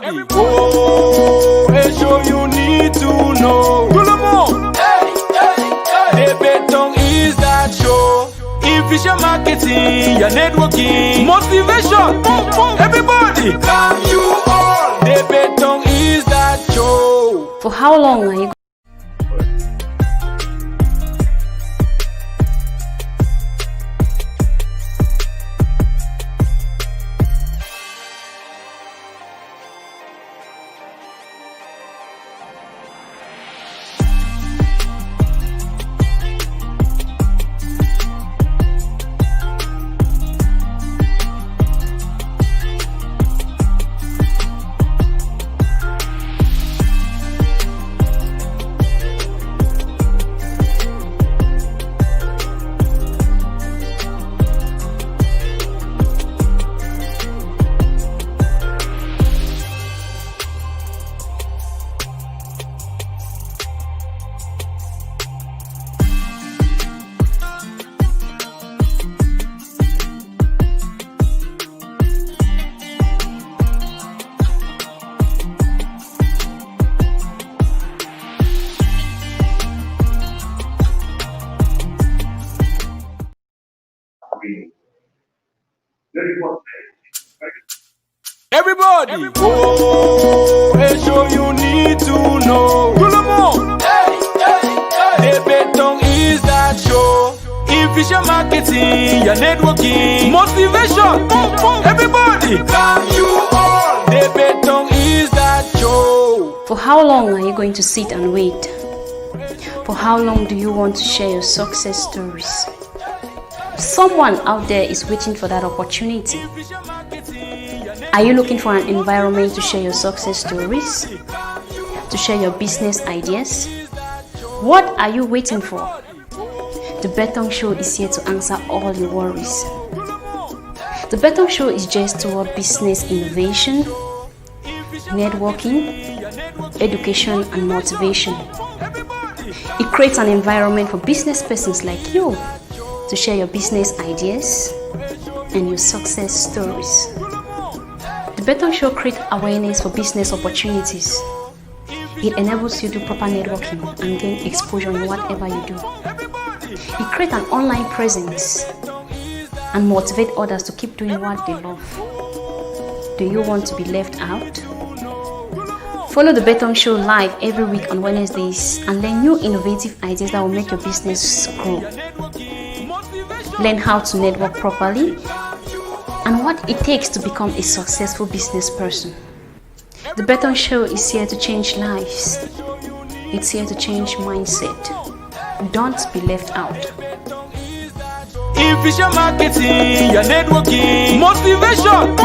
Everybody, oh, a show you need to know. Tout le monde, the Betong is that show. Efficient marketing, your networking, motivation. Everybody, come you all. The Betong is that show. For how long are you? Everybody, oh, a show you need to know. Tout le monde, the Betong is that show. Efficient marketing, your networking, motivation. Everybody, come you all. The Betong is that show. For how long are you going to sit and wait? For how long do you want to share your success stories? Someone out there is waiting for that opportunity. Are you looking for an environment to share your success stories? To share your business ideas? What are you waiting for? The Betong Show is here to answer all your worries. The Betong Show is just toward business innovation, networking, education, and motivation. It creates an environment for business persons like you to share your business ideas and your success stories. The Betong Show creates awareness for business opportunities. It enables you to do proper networking and gain exposure in whatever you do. It creates an online presence and motivate others to keep doing what they love. Do you want to be left out? Follow the Betong Show live every week on Wednesdays and learn new innovative ideas that will make your business grow. Learn how to network properly and what it takes to become a successful business person. The Betong Show is here to change lives. It's here to change mindset. Don't be left out. Efficient marketing, your networking, motivation.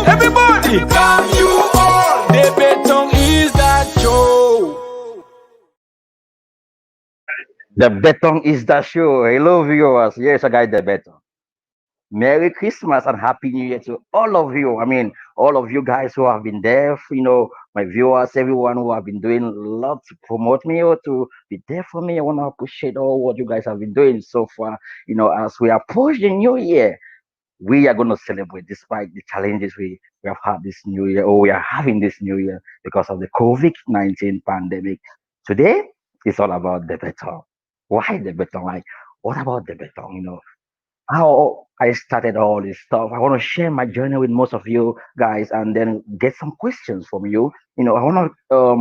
Everybody, come you all. The Betong is that show. The Betong is the show. Hello, viewers. Yes, I got the Betong. Merry Christmas and Happy New Year to all of you. I mean, all of you guys who have been there, my viewers, everyone who have been doing a lot to promote me or to be there for me. I want to appreciate all what you guys have been doing so far. As we approach the new year, we are going to celebrate despite the challenges we have had this new year, or we are having this new year because of the COVID-19 pandemic. Today, it's all about the Betong. Why the Betong? Like, what about the Betong? How I started all this stuff. I want to share my journey with most of you guys and then get some questions from you. I want to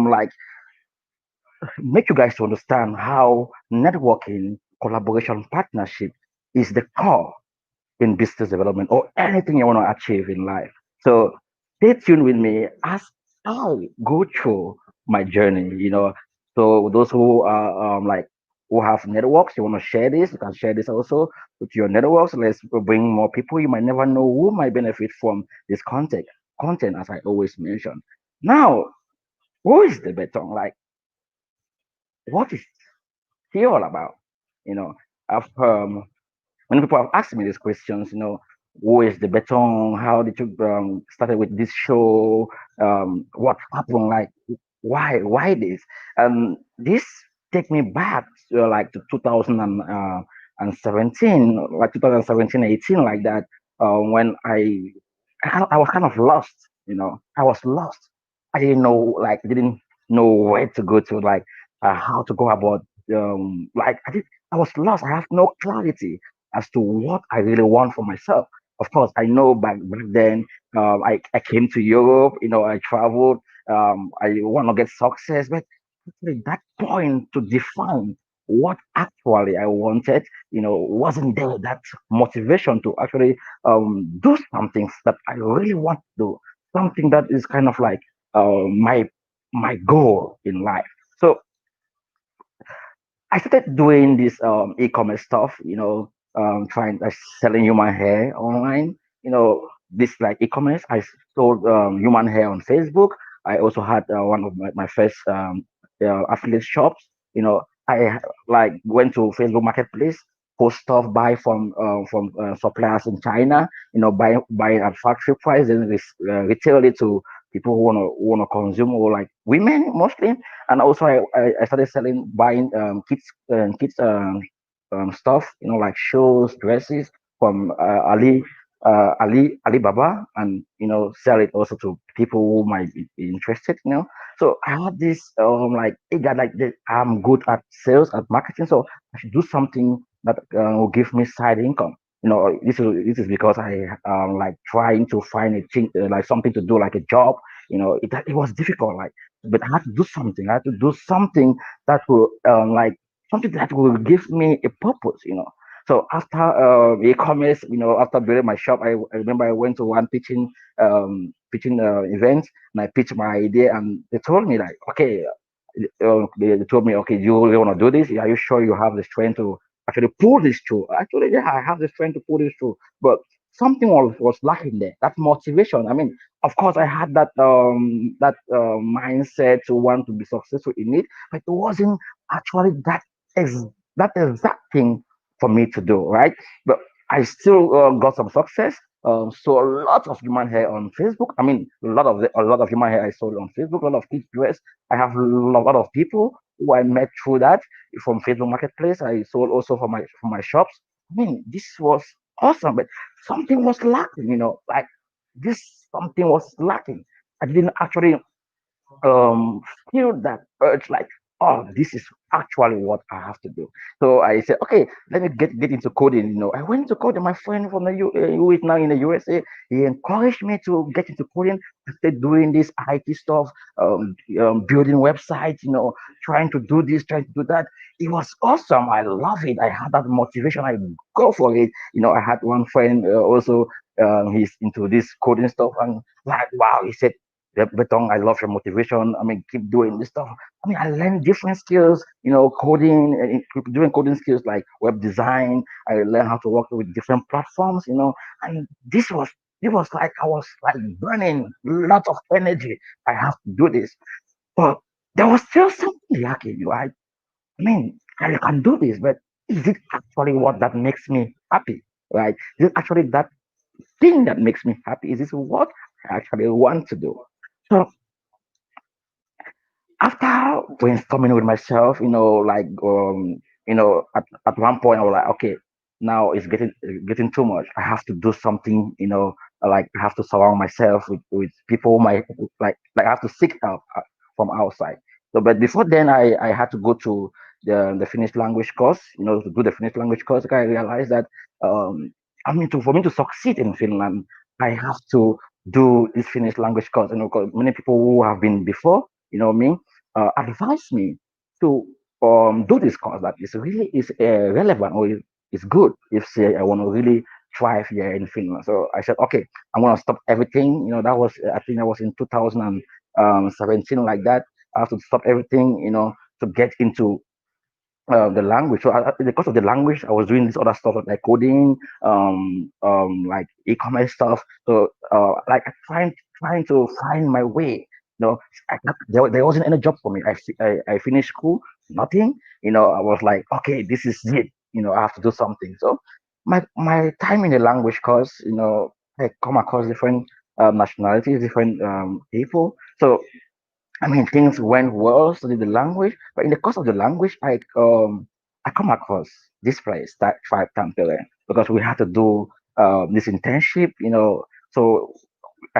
make you guys to understand how networking, collaboration, partnership is the core in business development or anything you want to achieve in life. So stay tuned with me as I go through my journey. So those who are who have networks, you want to share this, you can share this also with your networks. Let's bring more people. You might never know who might benefit from this content, as I always mention. Now, who is the Betong? Like, what is he all about? I've Many people have asked me these questions. Who is the Betong? How did you started with this show? What happened? Like, why this? This take me back to, to 2017, like 2017, 18, like that. When I was kind of lost. I was lost. I didn't know, like, didn't know where to go to, like, how to go about, like, I was lost. I have no clarity as to what I really want for myself. Of course, I know back then, I came to Europe, I traveled, I want to get success, but actually that point to define what actually I wanted, wasn't there. That motivation to actually do something that I really want to do, something that is kind of like my goal in life. So I started doing this e-commerce stuff, trying selling human hair online. This like e-commerce. I sold human hair on Facebook. I also had one of my first affiliate shops. I like went to Facebook Marketplace, post stuff, buy from suppliers in China. Buy at factory price, then retail it to people who wanna consume, or like women mostly. And also I started selling, buying kids stuff, like shoes, dresses from Alibaba, and sell it also to people who might be interested. So I had this like, hey God, like I'm good at sales, at marketing, so I should do something that will give me side income. This is because I like trying to find a thing, like something to do, like a job. It was difficult, like, but I had to do something. I had to do something that will like something that will give me a purpose. So after e-commerce, after building my shop, I remember I went to one pitching event, and I pitched my idea, and they told me like, okay, they told me, okay, you really want to do this? Are you sure you have the strength to actually pull this through? Actually, yeah, I have the strength to pull this through, but something was lacking there. That motivation. I mean, of course, I had that mindset to want to be successful in it, but it wasn't actually ex- that exact thing for me to do, right? But I still got some success. So a lot of human hair on Facebook. I mean, a lot of human hair I sold on Facebook. A lot of kids dress. I have a lot of people who I met through that from Facebook Marketplace. I sold also for my shops. I mean, this was awesome, but something was lacking. Like this something was lacking. I didn't actually um feel that urge, like, oh, this is actually what I have to do. So I said, okay, let me get into coding. I went to coding. My friend from who is now in the USA, he encouraged me to get into coding. I started doing this IT stuff, building websites, trying to do this, trying to do that. It was awesome. I love it. I had that motivation. I go for it. I had one friend also, he's into this coding stuff, and like, wow, he said, Betong, I love your motivation. I mean, keep doing this stuff. I mean, I learned different skills, coding, doing coding skills like web design. I learned how to work with different platforms, and it was like I was like burning lots of energy. I have to do this, but there was still something lacking, right? I mean, I can do this, but is it actually what that makes me happy, right? Is it actually that thing that makes me happy? Is this what I actually want to do? So after brainstorming with myself, like at one point I was like, okay, now it's getting too much. I have to do something, like I have to surround myself with people like I have to seek help from outside. So, but before then, I had to go to the Finnish language course, to do the Finnish language course. I realized that um, I mean, for me to succeed in Finland, I have to do this Finnish language course. 'Cause many people who have been before, me, advised me to do this course that is relevant, or is good if, say, I want to really thrive here in Finland. So I said, okay, I'm gonna stop everything. That was, I think that was in 2017, like that. I have to stop everything, to get into the language. So because of the language, I was doing this other stuff like coding, like e-commerce stuff. So like trying to find my way. There wasn't any job for me. I finished school, nothing. I was like, okay, this is it. I have to do something. So my time in the language course, I come across different nationalities, different people. So I mean, things went well, studied the language, but in the course of the language, I come across this place, that tribe Tampere, because we had to do this internship. So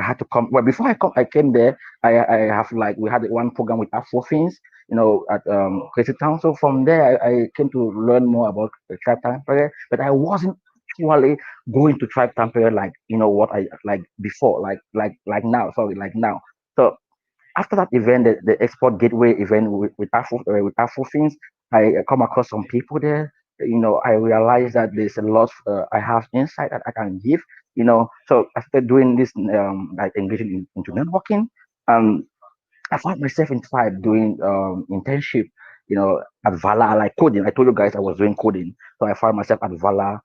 I had to come. Well, before I came there. I have like we had one program with Afrofins, at Crazy Town. So from there, I came to learn more about the tribe temple, but I wasn't actually going to tribe temple like what I like before, like now. Sorry, like now. So after that event, the export gateway event with Afrofins, I come across some people there. I realized that there's a lot I have insight that I can give. So after doing this, like engaging into networking, um, I found myself in tribe doing internship. At Vala, like coding. I told you guys I was doing coding, so I found myself at Vala,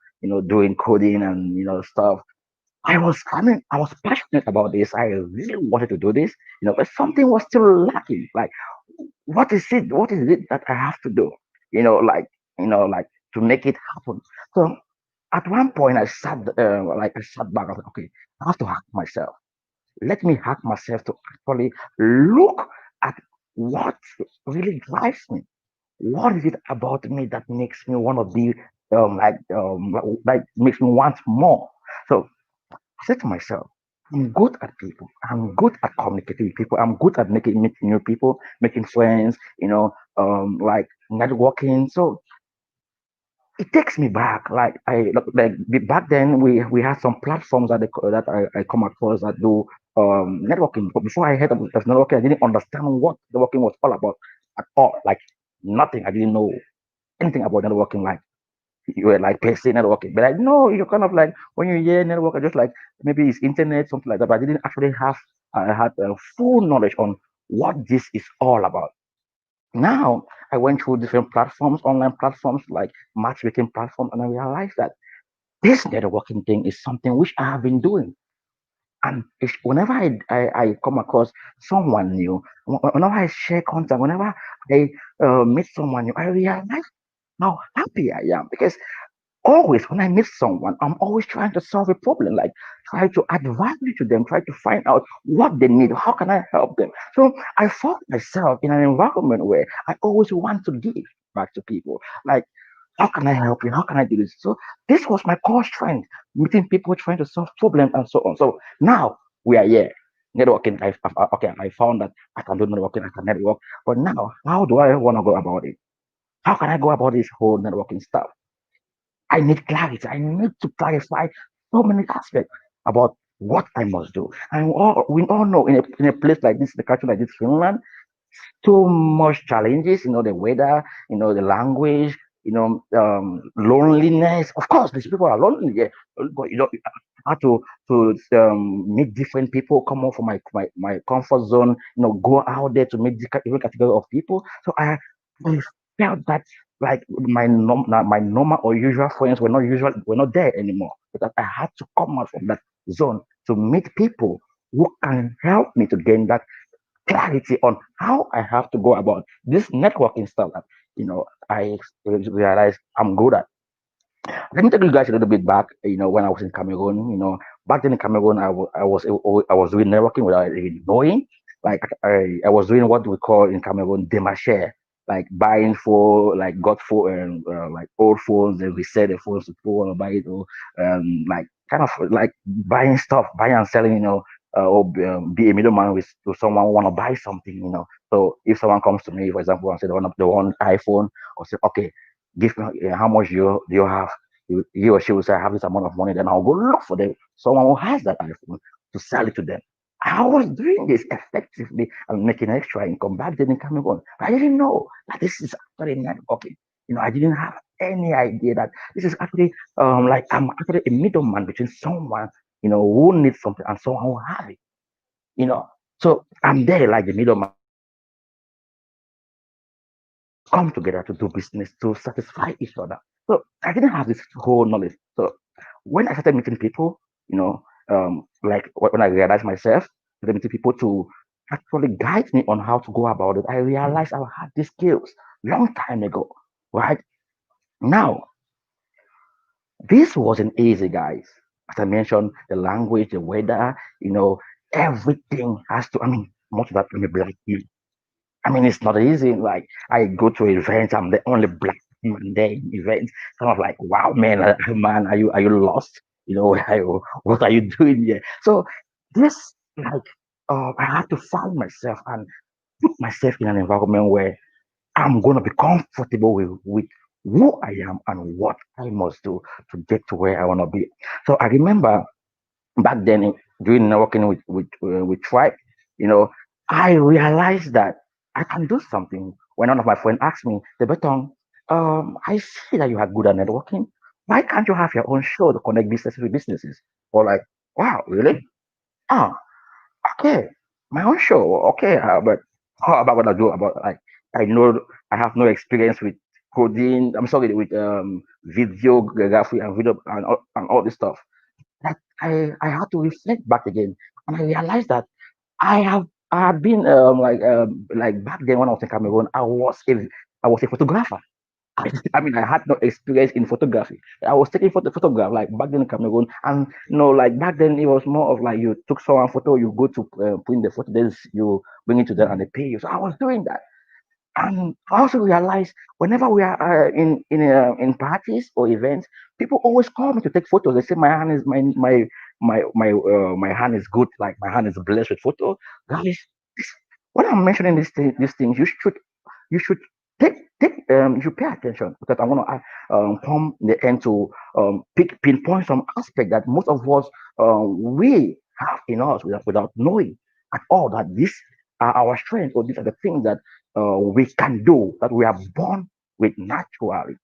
doing coding and stuff. I was passionate about this. I really wanted to do this, but something was still lacking. Like, what is it? What is it that I have to do? Like to make it happen. So at one point, I sat back. I was like, okay, I have to hack myself. Let me hack myself to actually look at what really drives me. What is it about me that makes me want to be like makes me want more? So I said to myself, I'm good at people. I'm good at communicating with people. I'm good at meeting new people, making friends, like networking. So it takes me back. Back then we had some platforms that I come across that do networking. But before I heard of networking, I didn't understand what networking was all about at all. Like nothing. I didn't know anything about networking. Like you were like per se networking. But like no, you're kind of like when you hear network, just like maybe it's internet, something like that. But I didn't actually have I had full knowledge on what this is all about. Now I went through different platforms, online platforms like matchmaking platforms, and I realized that this networking thing is something which I have been doing. And whenever I come across someone new, whenever I share content, whenever I meet someone new, I realize how happy I am because always when I meet someone, I'm always trying to solve a problem, like try to add value to them, try to find out what they need, how can I help them. So I found myself in an environment where I always want to give back to people. Like, how can I help you? How can I do this? So this was my core strength, meeting people, trying to solve problems and so on. So now we are here. Networking, okay, I found that I can do networking, I can network. But now, how do I want to go about it? How can I go about this whole networking stuff? I need clarity. I need to clarify so many aspects about what I must do. And we all know in a place like this, the country like this, Finland, too much challenges, the weather, the language, loneliness. Of course, these people are lonely, yeah. But I had to meet different people, come out from my comfort zone, go out there to meet different category of people. So I felt that like my normal or usual friends were not there anymore because I had to come out from that zone to meet people who can help me to gain that clarity on how I have to go about this networking stuff that I realized I'm good at. Let me take you guys a little bit back. When I was in Cameroon, back then in Cameroon, I was doing networking without really knowing. Like I was doing what we call in Cameroon demarche, like buying for like got phone and like old phones and resell the phones to people want to buy it or like kind of like buying stuff, buying and selling, or be a middleman with to someone who want to buy something, So if someone comes to me, for example, and say they want iPhone, or say, okay, give me how much do you have? He or she will say, I have this amount of money, then I'll go look for them, someone who has that iPhone to sell it to them. I was doing this effectively and making extra income back then in Cameroon. I didn't know that this is actually networking. I didn't have any idea that this is actually like I'm actually a middleman between someone, who needs something and someone who has it, you know. So I'm there like the middleman come together to do business to satisfy each other. So I didn't have this whole knowledge. So when I started meeting people, like when I realized myself, started meeting people to actually guide me on how to go about it, I realized I had these skills long time ago, right? Now, this wasn't easy, guys. As I mentioned, the language, the weather, everything has to, I mean, most of that, let me be like you. I mean, it's not easy. Like I go to events, I'm the only black man there in events. Kind of like, wow, man, man, are you lost? What are you doing here? So this like I had to find myself and put myself in an environment where I'm gonna be comfortable with who I am and what I must do to get to where I wanna be. So I remember back then doing networking with tribe, you know, I realized that I can do something. When one of my friends asked me, the Betong, I see that you are good at networking. Why can't you have your own show to connect businesses with businesses? Or like, wow, really? Ah, okay, my own show. Okay, but how about what I do about like I know I have no experience with coding. I'm sorry with videography and video and all this stuff. That I had to reflect back again, and I realized that I had been like back then when I was in Cameroon, I was a photographer. I mean, I had no experience in photography. I was taking photograph like back then in Cameroon, and like back then it was more of like you took someone photo, you go to print the photo, then you bring it to them and they pay you. So I was doing that. And I also realized whenever we are in parties or events, people always call me to take photos. They say my hand is my hand is good, like my hand is blessed with photo. Guys, this, when I'm mentioning these things, you should you should pay attention because I'm gonna come in the end to pinpoint some aspect that most of us we have in us without knowing at all that these are our strengths or these are the things that we can do that we are born with naturally.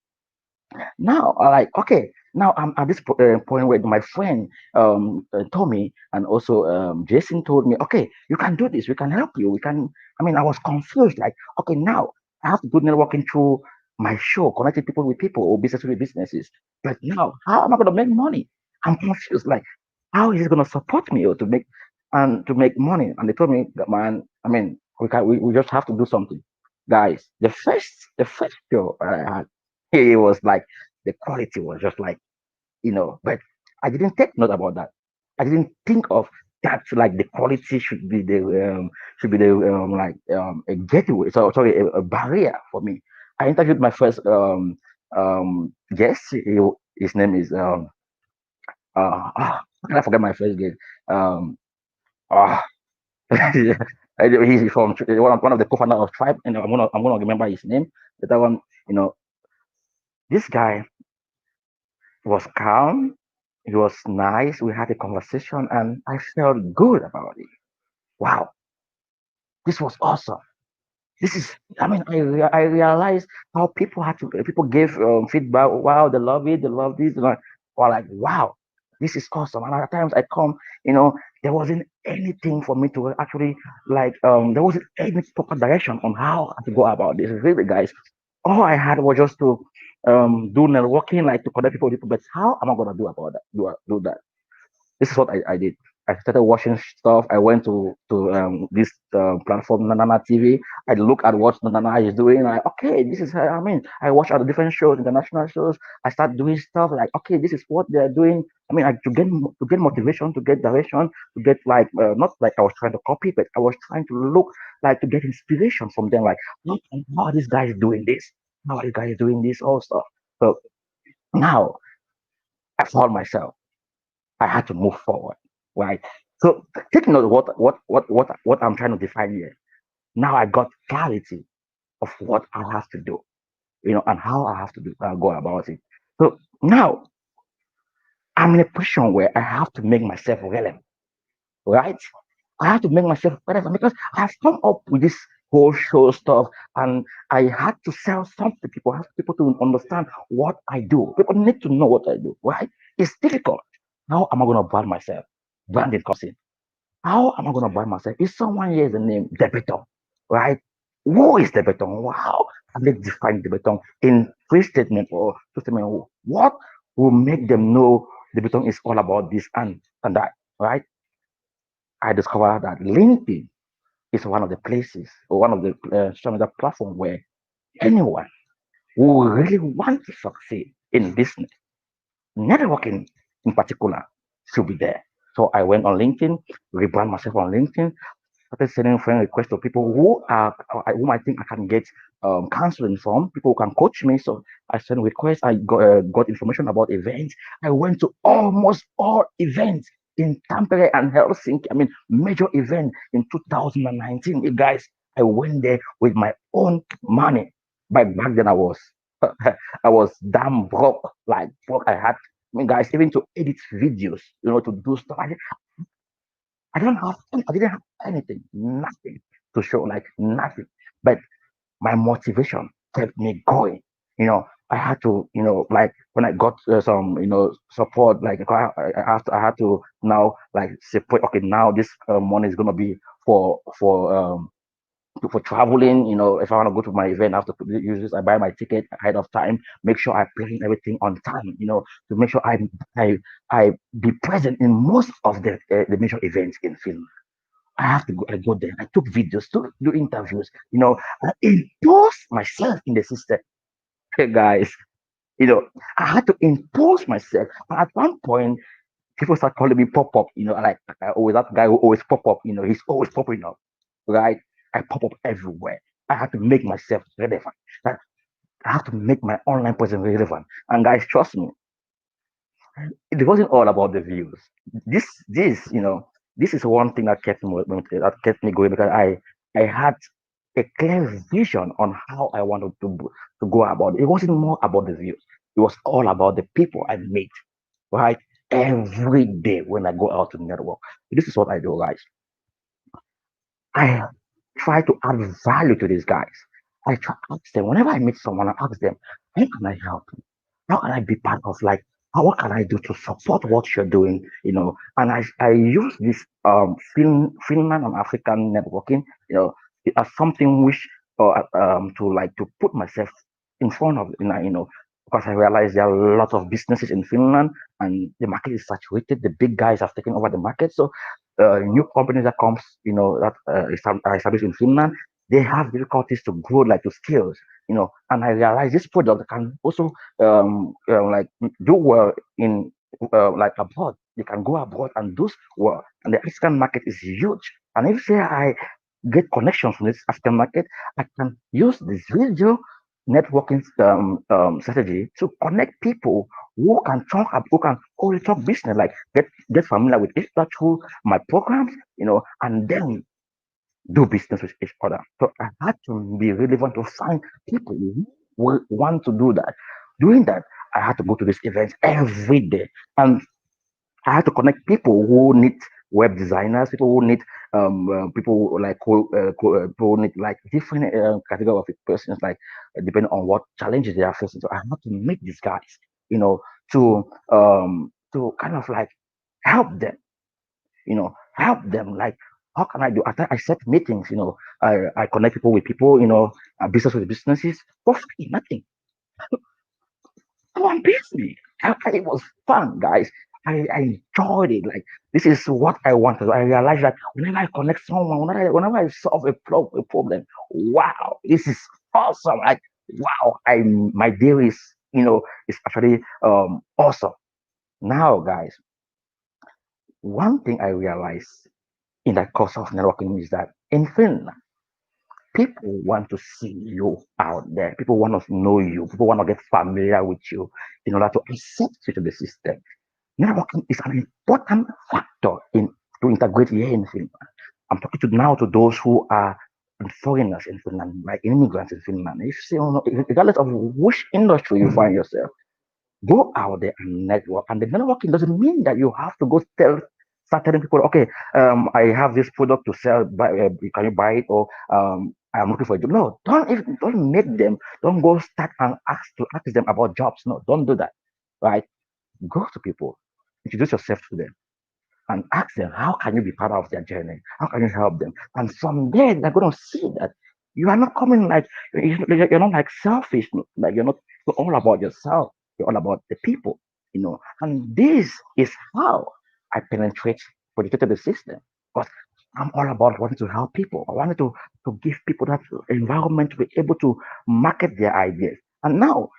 Now, like, okay, now I'm at this point where my friend told me, and also Jason told me, okay, you can do this, we can help you. We can, I mean, I was confused, like, okay, now I have to do networking through my show, connecting people with people or business with businesses. But now, how am I going to make money? I'm confused, like, how is it going to support me or to make money? And they told me that, man, I mean, we just have to do something. Guys, the first show I had, it was like the quality was just like but I didn't take note about that. I didn't think of that like the quality should be the a gateway, so sorry, a barrier for me. I interviewed my first guest. His name is how can I forget my first guest? Ah he's from one of the co-founder of Tribe, and I'm gonna remember his name. But that one, you know, this guy was calm. It was nice. We had a conversation, and I felt good about it. Wow, this was awesome. This is, I mean, I realized how people gave feedback. Wow, they love it. They love this. Or like, wow, this is awesome. And at times I come, you know, there wasn't anything for me to actually there wasn't any proper direction on how to go about this. Really, guys, all I had was just to do networking, like to connect people with people. But how am I gonna do about that? Do that? This is what I did. I started watching stuff. I went to this platform Nana TV. I look at what Nana is doing. Like, okay, this is I mean, I watch other different shows, international shows. I start doing stuff like, okay, this is what they're doing. I mean, to get motivation, to get direction, to get not like I was trying to copy, but I was trying to look like to get inspiration from them. Like, look, how are these guys doing this? How are these guys doing this? All stuff. So now I found myself. I had to move forward, right? So taking note of what I'm trying to define here. Now I got clarity of what I have to do, and how I have to go about it. So now I'm in a position where I have to make myself relevant, right? I have to make myself relevant because I've come up with this whole show stuff, and I had to sell something to people. I have people to understand what I do. People need to know what I do, right? It's difficult. How am I going to brand myself? Branding comes in. How am I going to brand myself? If someone hears the name Debeton, right? Who is Debeton? How can they define Debeton in three statements or two statements? What will make them know Debeton is all about this and that, right? I discovered that LinkedIn is one of the places or one of the social media platform where anyone who really wants to succeed in business, networking in particular, should be there. So I went on LinkedIn, rebrand myself on LinkedIn, started sending friend requests to people whom I think I can get counseling from, people who can coach me. So I sent requests. I got information about events. I went to almost all events in Tampere and Helsinki. I mean, major event in 2019. You guys, I went there with my own money. But back then I was I was damn broke. Like broke. I mean, guys, even to edit videos, to do stuff. I don't have I didn't have anything, nothing to show, like nothing. But my motivation kept me going. I had to, like when I got some, support, like I had to now like separate. Okay, now this money is gonna be for traveling. If I want to go to my event, I have to use this. I buy my ticket ahead of time. Make sure I plan everything on time. To make sure I be present in most of the major events in Finland. I have to go. I go there. I took videos, to do interviews. I impose myself in the system. Hey guys, I had to impose myself. And at one point, people start calling me pop up. Like I always that guy who always pop up. He's always popping up, right? I pop up everywhere. I have to make myself relevant. Like, I have to make my online presence relevant. And guys, trust me, it wasn't all about the views. This is one thing that kept me going, because I had a clear vision on how I wanted to go about it. It wasn't more about the views. It was all about the people I meet, right? Every day when I go out to network. This is what I do, guys. I try to add value to these guys. I try to ask them whenever I meet someone. I ask them, "How can I help you? How can I be part of, like, what can I do to support what you're doing?" And I use this Finland and African networking, as something which to put myself in front of, because I realize there are a lot of businesses in Finland and the market is saturated. The big guys have taken over the market, so new companies that comes, that are established in Finland, they have difficulties to grow, like to skills, And I realize this product can also like do well in like abroad. You can go abroad and do well, and the African market is huge. And if say I get connections from this African market, I can use this video networking strategy to connect people who can only talk business, like get familiar with each other through my programs, and then do business with each other. So I had to be relevant to find people who will want to do that. Doing that, I had to go to these events every day, and I had to connect people who need web designers, people who need people like who need like different category of persons, like depending on what challenges they are facing. So I had to meet these guys, you know, to kind of like help them, help them. Like, how can I do? After I set meetings, I connect people with people, business with businesses for free, nothing. Come on, busy. It was fun, guys. I enjoyed it. Like, this is what I wanted. I realized that whenever I connect someone, whenever I solve a problem, wow, this is awesome. Like, wow, my day is actually awesome. Now, guys, one thing I realized in that course of networking is that in Finland, people want to see you out there. People want to know you. People want to get familiar with you in order to accept you to the system. Networking is an important factor in to integrate here in Finland. I'm talking now to those who are foreigners in Finland, like immigrants in Finland. If you know, regardless of which industry you find yourself, go out there and network. And the networking doesn't mean that you have to go start telling people, okay, I have this product to sell. Can you buy it? Or I'm looking for a job. No, don't make them. Don't go start and ask them about jobs. No, don't do that. Right? Go to people, introduce yourself to them, and ask them, how can you be part of their journey? How can you help them? And from there, they're going to see that you are not coming like, you're not like selfish, like you're not all about yourself. You're all about the people. And this is how I penetrated the system. Because I'm all about wanting to help people. I wanted to give people that environment to be able to market their ideas. And now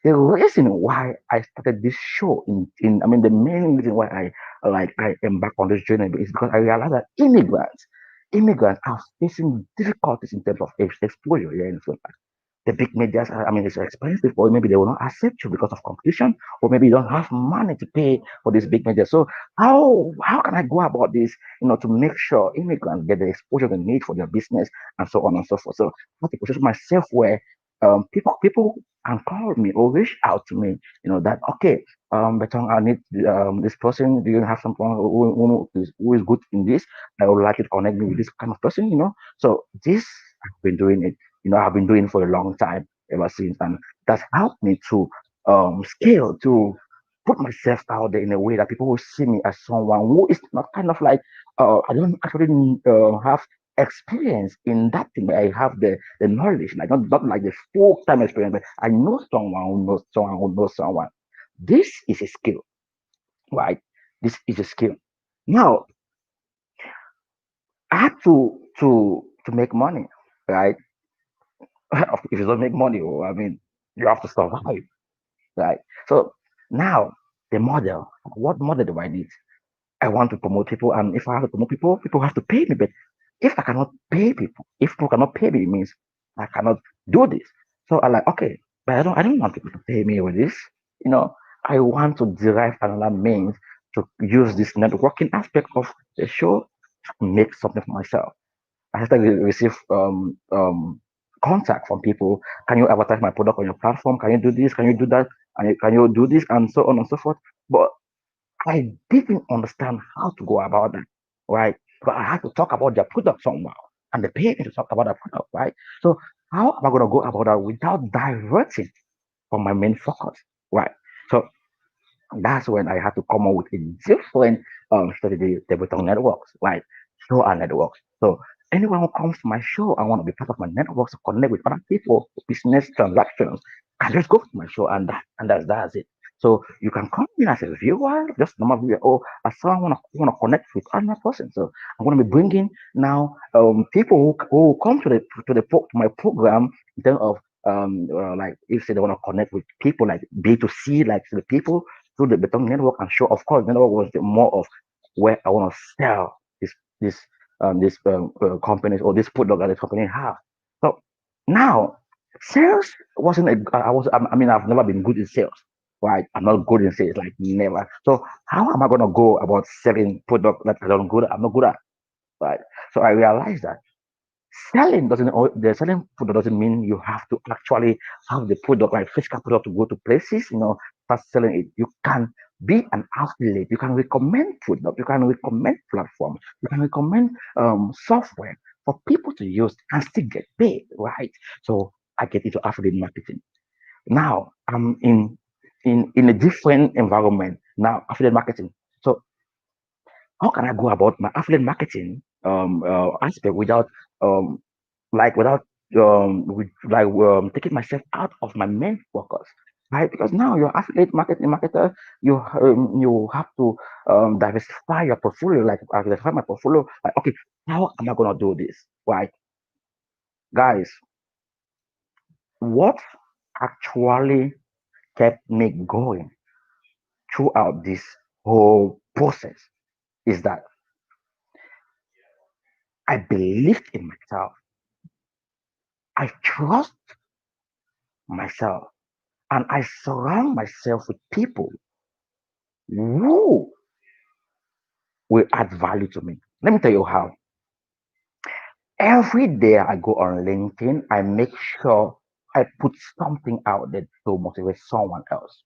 the reason why I started this show I mean, the main reason why I embark on this journey is because I realized that immigrants are facing difficulties in terms of exposure here in Finland. the big medias, I mean, it's expensive, or maybe they will not accept you because of competition, or maybe you don't have money to pay for this big media. So how can I go about this, to make sure immigrants get the exposure they need for their business and so on and so forth. So I have to position myself where people can call me or reach out to me, that okay, Betong, I need this person. Do you have someone who is good in this? I would like you to connect me with this kind of person. So this I've been doing it. I've been doing it for a long time ever since, and that's helped me to scale to put myself out there in a way that people will see me as someone who is not kind of like I don't actually have experience in that thing, but I have the knowledge, like not like the full time experience, but I know someone who knows someone who knows someone. This is a skill, right? This is a skill. Now I have to make money, right? If you don't make money, I mean, you have to survive, right? So now the model, what model do I need? I want to promote people, and if I have to promote people, people have to pay me. But if I cannot pay people, if people cannot pay me, it means I cannot do this. So I like, okay, but I don't want people to pay me with this. You know, I want to derive another means to use this networking aspect of the show to make something for myself. I started to receive contact from people. Can you advertise my product on your platform? Can you do this? Can you do that? And can you do this? And so on and so forth. But I didn't understand how to go about that, right? Because I had to talk about their product somehow, and they pay me to talk about their product, right? So how am I going to go about that without diverting from my main focus, right? So that's when I had to come up with a different strategy, the Betong networks, like show our networks. So anyone who comes to my show, I want to be part of my networks to connect with other people, business transactions, and just go to my show, and that's it. So you can come in as a viewer, just normal viewer, or as someone want to connect with another person. So I'm going to be bringing now people who come to my program in terms of like if they want to connect with people like B2C, like to the people through the Betong network and show. Of course, network was the more of where I want to sell this companies or this product that the company have. So now sales wasn't a, I mean I've never been good in sales. Right, I'm not good in sales, like never. So how am I gonna go about selling product that I'm not good at, right? So I realized that the selling product doesn't mean you have to actually have the product like physical product to go to places, start selling it. You can be an affiliate, you can recommend product, you can recommend platforms, you can recommend software for people to use and still get paid, right? So I get into affiliate marketing. Now I'm in a different environment now, affiliate marketing. So how can I go about my affiliate marketing aspect without um without taking myself out of my main focus, right? Because now you're affiliate marketing marketer, you have to diversify your portfolio, like I diversify my portfolio. Like, okay, how am I gonna do this, right, guys? What actually kept me going throughout this whole process is that I believed in myself. I trust myself, and I surround myself with people who will add value to me. Let me tell you how. Every day I go on LinkedIn, I make sure I put something out there to motivate someone else.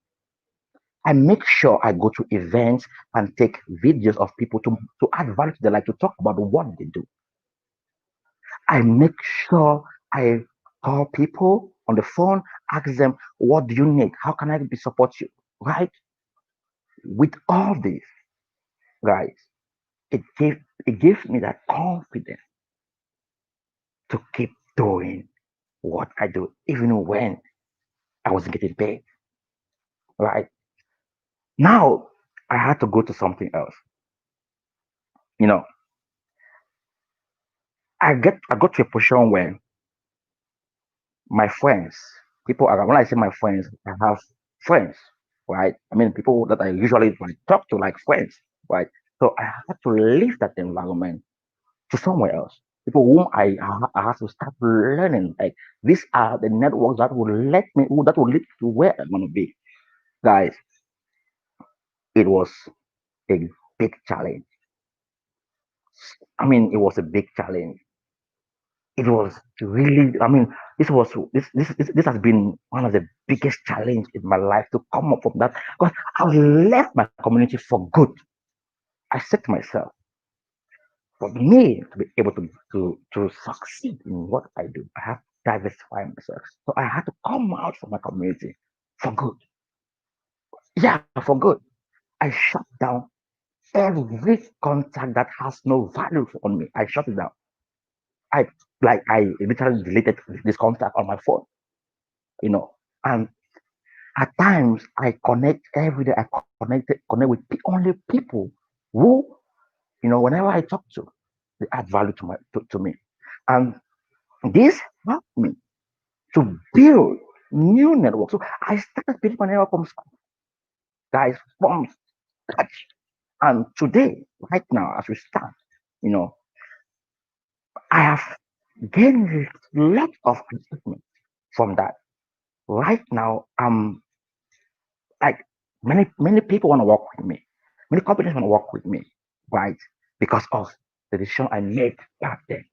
I make sure I go to events and take videos of people to add value to their life, to talk about what they do. I make sure I call people on the phone, ask them, what do you need? How can I be support you? Right? With all this, guys, it gives me that confidence to keep doing what I do, even when I wasn't getting paid. Right? Now I had to go to something else. You know, I got to a position where my friends, people around, when I say my friends, I have friends, right? I mean people that I usually like, talk to like friends, right? So I had to leave that environment to somewhere else. people whom I have to start learning. Like these are the networks that will that will lead to where I'm gonna be. Guys, it was a big challenge. I mean, it was a big challenge. It was really, I mean, this has been one of the biggest challenge in my life to come up from that because I left my community for good. I said to myself, for me to be able to succeed in what I do, I have to diversify myself. So I had to come out from my community for good. Yeah, for good. I shut down every contact that has no value on me. I shut it down. I I literally deleted this contact on my phone, you know. And at times I connect every day. I connect with only people who, whenever I talk to, they add value to me. And this helped me to build new networks. So I started building my network from scratch, guys, from scratch. And today, right now, as we stand, you know, I have gained a lot of achievement from that. Right now, I'm like many people want to work with me. Many companies want to work with me, right? Because of the decision I made back then.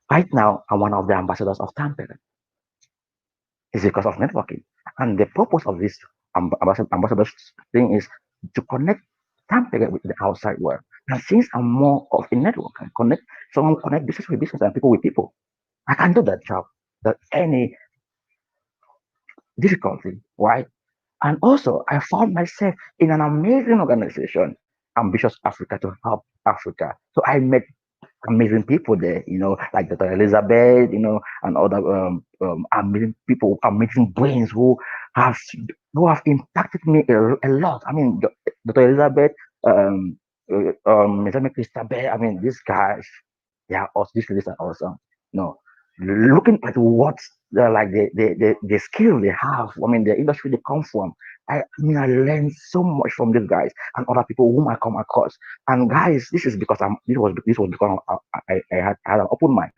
Right now, I'm one of the ambassadors of Tampere. It's because of networking. And the purpose of this ambassadors thing is to connect Tampere with the outside world. And since I'm more of a network, I connect someone connect business with business and people with people. I can do that job without any difficulty, right? And also, I found myself in an amazing organization, Ambitious Africa, to help Africa. So I met amazing people there, like Dr. Elizabeth, and other amazing people, amazing brains have impacted me a lot. I mean, Dr. Elizabeth, Mr. Christabel, I mean, these guys, yeah, also these ladies are awesome. No, looking at what like the skill they have, I mean, the industry they come from. I learned so much from these guys and other people whom I come across. And guys, this is because this was because I had an open mind.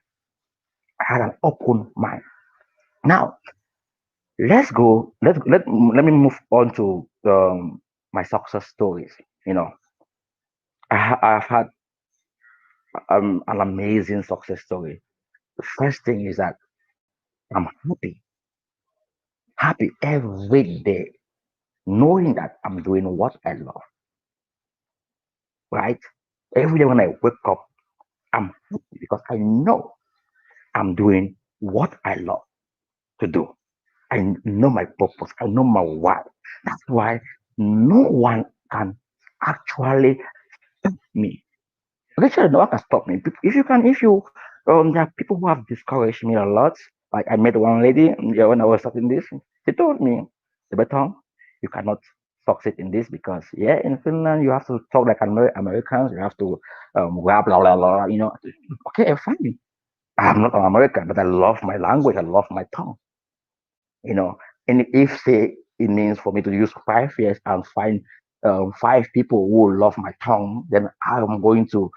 I had an open mind. Now let's go. Let me move on to my success stories. You know, I've had an amazing success story. The first thing is that I'm happy every day, knowing that I'm doing what I love. Right? Every day when I wake up, I'm happy because I know I'm doing what I love to do. I know my purpose. I know my why. That's why no one can actually stop me. Literally, no one can stop me. There are people who have discouraged me a lot. Like I met one lady when I was starting this. She told me, Betong, you cannot succeed in this because in Finland you have to talk like Americans. You have to blah blah blah blah. Okay, fine. I'm not an American, but I love my language. I love my tongue. you know and if say it means for me to use 5 years and find five people who love my tongue, then I'm going to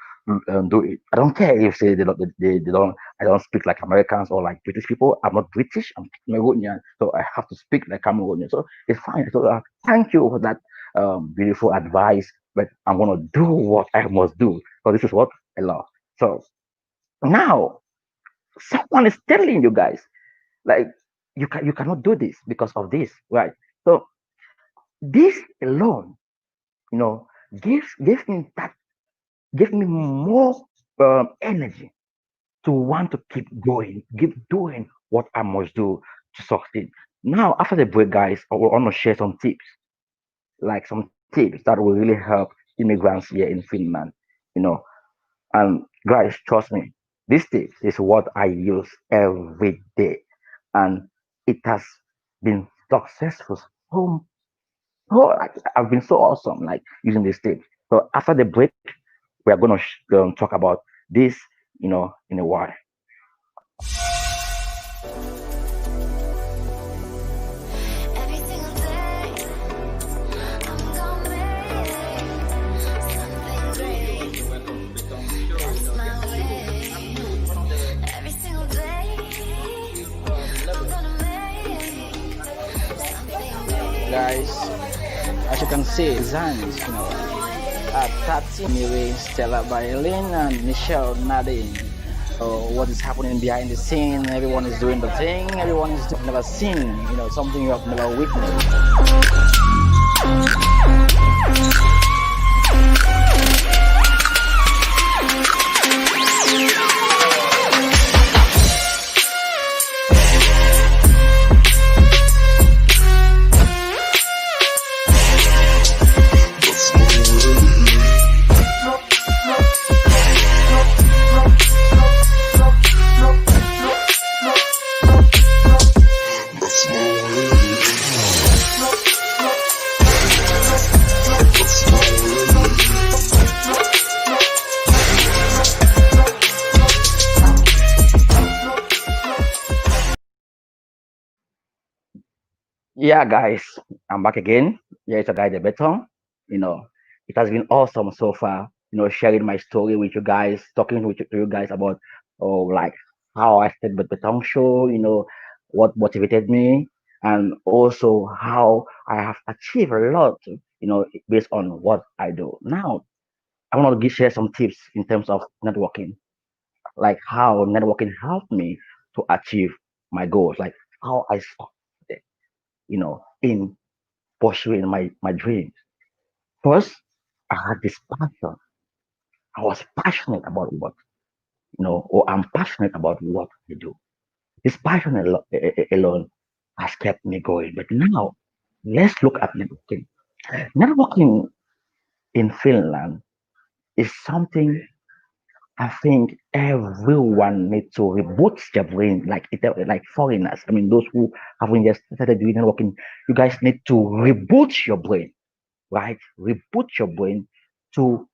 do it. I don't care if say they don't I don't speak like Americans or like British people. I'm not British, I'm Cameroonian, so I have to speak like Cameroonian, so it's fine. So thank you for that beautiful advice, but I'm gonna do what I must do, because this is what I love. So now someone is telling you guys, like, you cannot do this because of this, right? So this alone, you know gives me that gives me more energy to want to keep going, keep doing what I must do to succeed. Now after the break, guys, I want to share some tips, like some tips that will really help immigrants here in Finland, you know and guys, trust me, this tips is what I use every day, and it has been successful. I've been so awesome, like using this tips. So after the break, we are going to talk about this, in a while. guys. As you can see, Zans, Tati, Miri, Stella Bailin, and Michelle Nadine. So what is happening behind the scene? Everyone is doing the thing. Everyone is never seen. Something you have never witnessed. Yeah, guys, I'm back again. Yeah, it's a guy, the Betong. You know, it has been awesome so far. Sharing my story with you guys, talking with you guys about, like how I started the Betong Show. What motivated me, and also how I have achieved a lot. Based on what I do now. I want to share some tips in terms of networking, like how networking helped me to achieve my goals, like how I started, in pursuing my dreams. First, I had this passion. I was passionate about or I'm passionate about what I do. This passion alone has kept me going. But now, let's look at networking. Networking in Finland is something I think everyone needs to reboot their brain, like foreigners. I mean, those who haven't just started doing networking, you guys need to reboot your brain, right? Reboot your brain to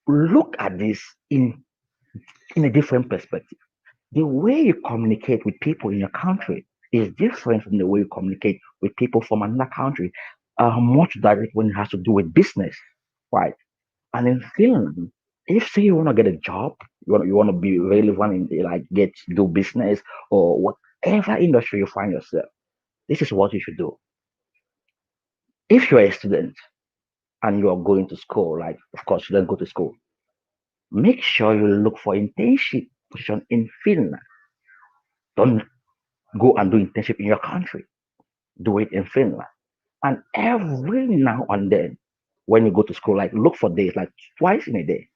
look at this in a different perspective. The way you communicate with people in your country is different from the way you communicate with people from another country. Much direct when it has to do with business, right? And in Finland, if say you want to get a job, you want to be relevant in like get do business or whatever industry you find yourself, this is what you should do. If you're a student and you are going to school, like of course you don't go to school, make sure you look for internship position in Finland. Don't go and do internship in your country. Do it in Finland. And every now and then, when you go to school, like look for days, like twice in a day,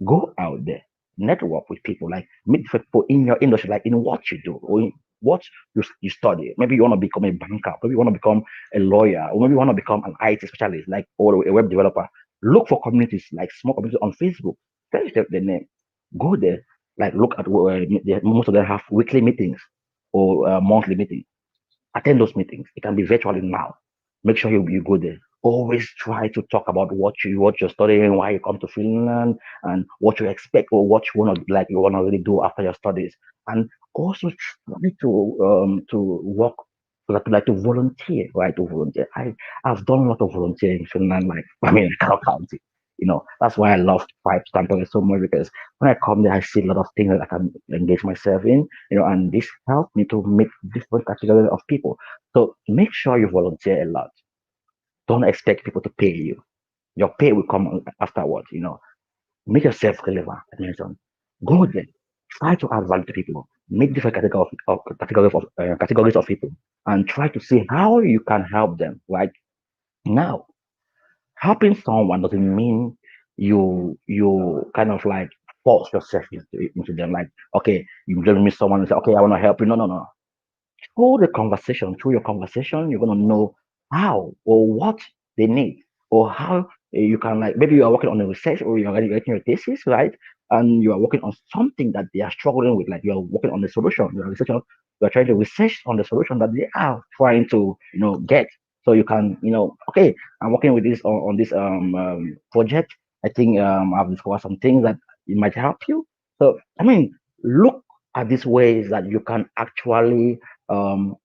go out there, network with people, like meet different people in your industry, like in what you do or in what you study. Maybe you want to become a banker, maybe you want to become a lawyer, or maybe you want to become an IT specialist, like or a web developer. Look for communities, like small communities on Facebook. Tell the name. Go there, like look at most of them have weekly meetings or monthly meetings. Attend those meetings. It can be virtually now. Make sure you go there. Always try to talk about what you're studying, why you come to Finland, and what you expect or what you wanna really do after your studies. And also try to work to volunteer, right? To volunteer. I've done a lot of volunteering in Finland, like I mean I cannot count it. That's why I love Five Tampere so much because when I come there I see a lot of things that I can engage myself in, and this helped me to meet different categories of people. So make sure you volunteer a lot. Don't expect people to pay you. Your pay will come afterwards. Make yourself relevant. I mentioned. Go there. Try to add value to people. Make different categories of people, and try to see how you can help them. Right now, helping someone doesn't mean you kind of like force yourself into them. Like, okay, you just meet someone and say, okay, I want to help you. No, no, no. Through your conversation, you're gonna know how or what they need, or how you can, like, maybe you are working on a research or you're already writing your thesis, right? And you are working on something that they are struggling with, like you are working on the solution, you are trying to research on the solution that they are trying to, get. So you can, okay, I'm working with this on this project. I think I've discovered some things that it might help you. So I mean, look at these ways that you can actually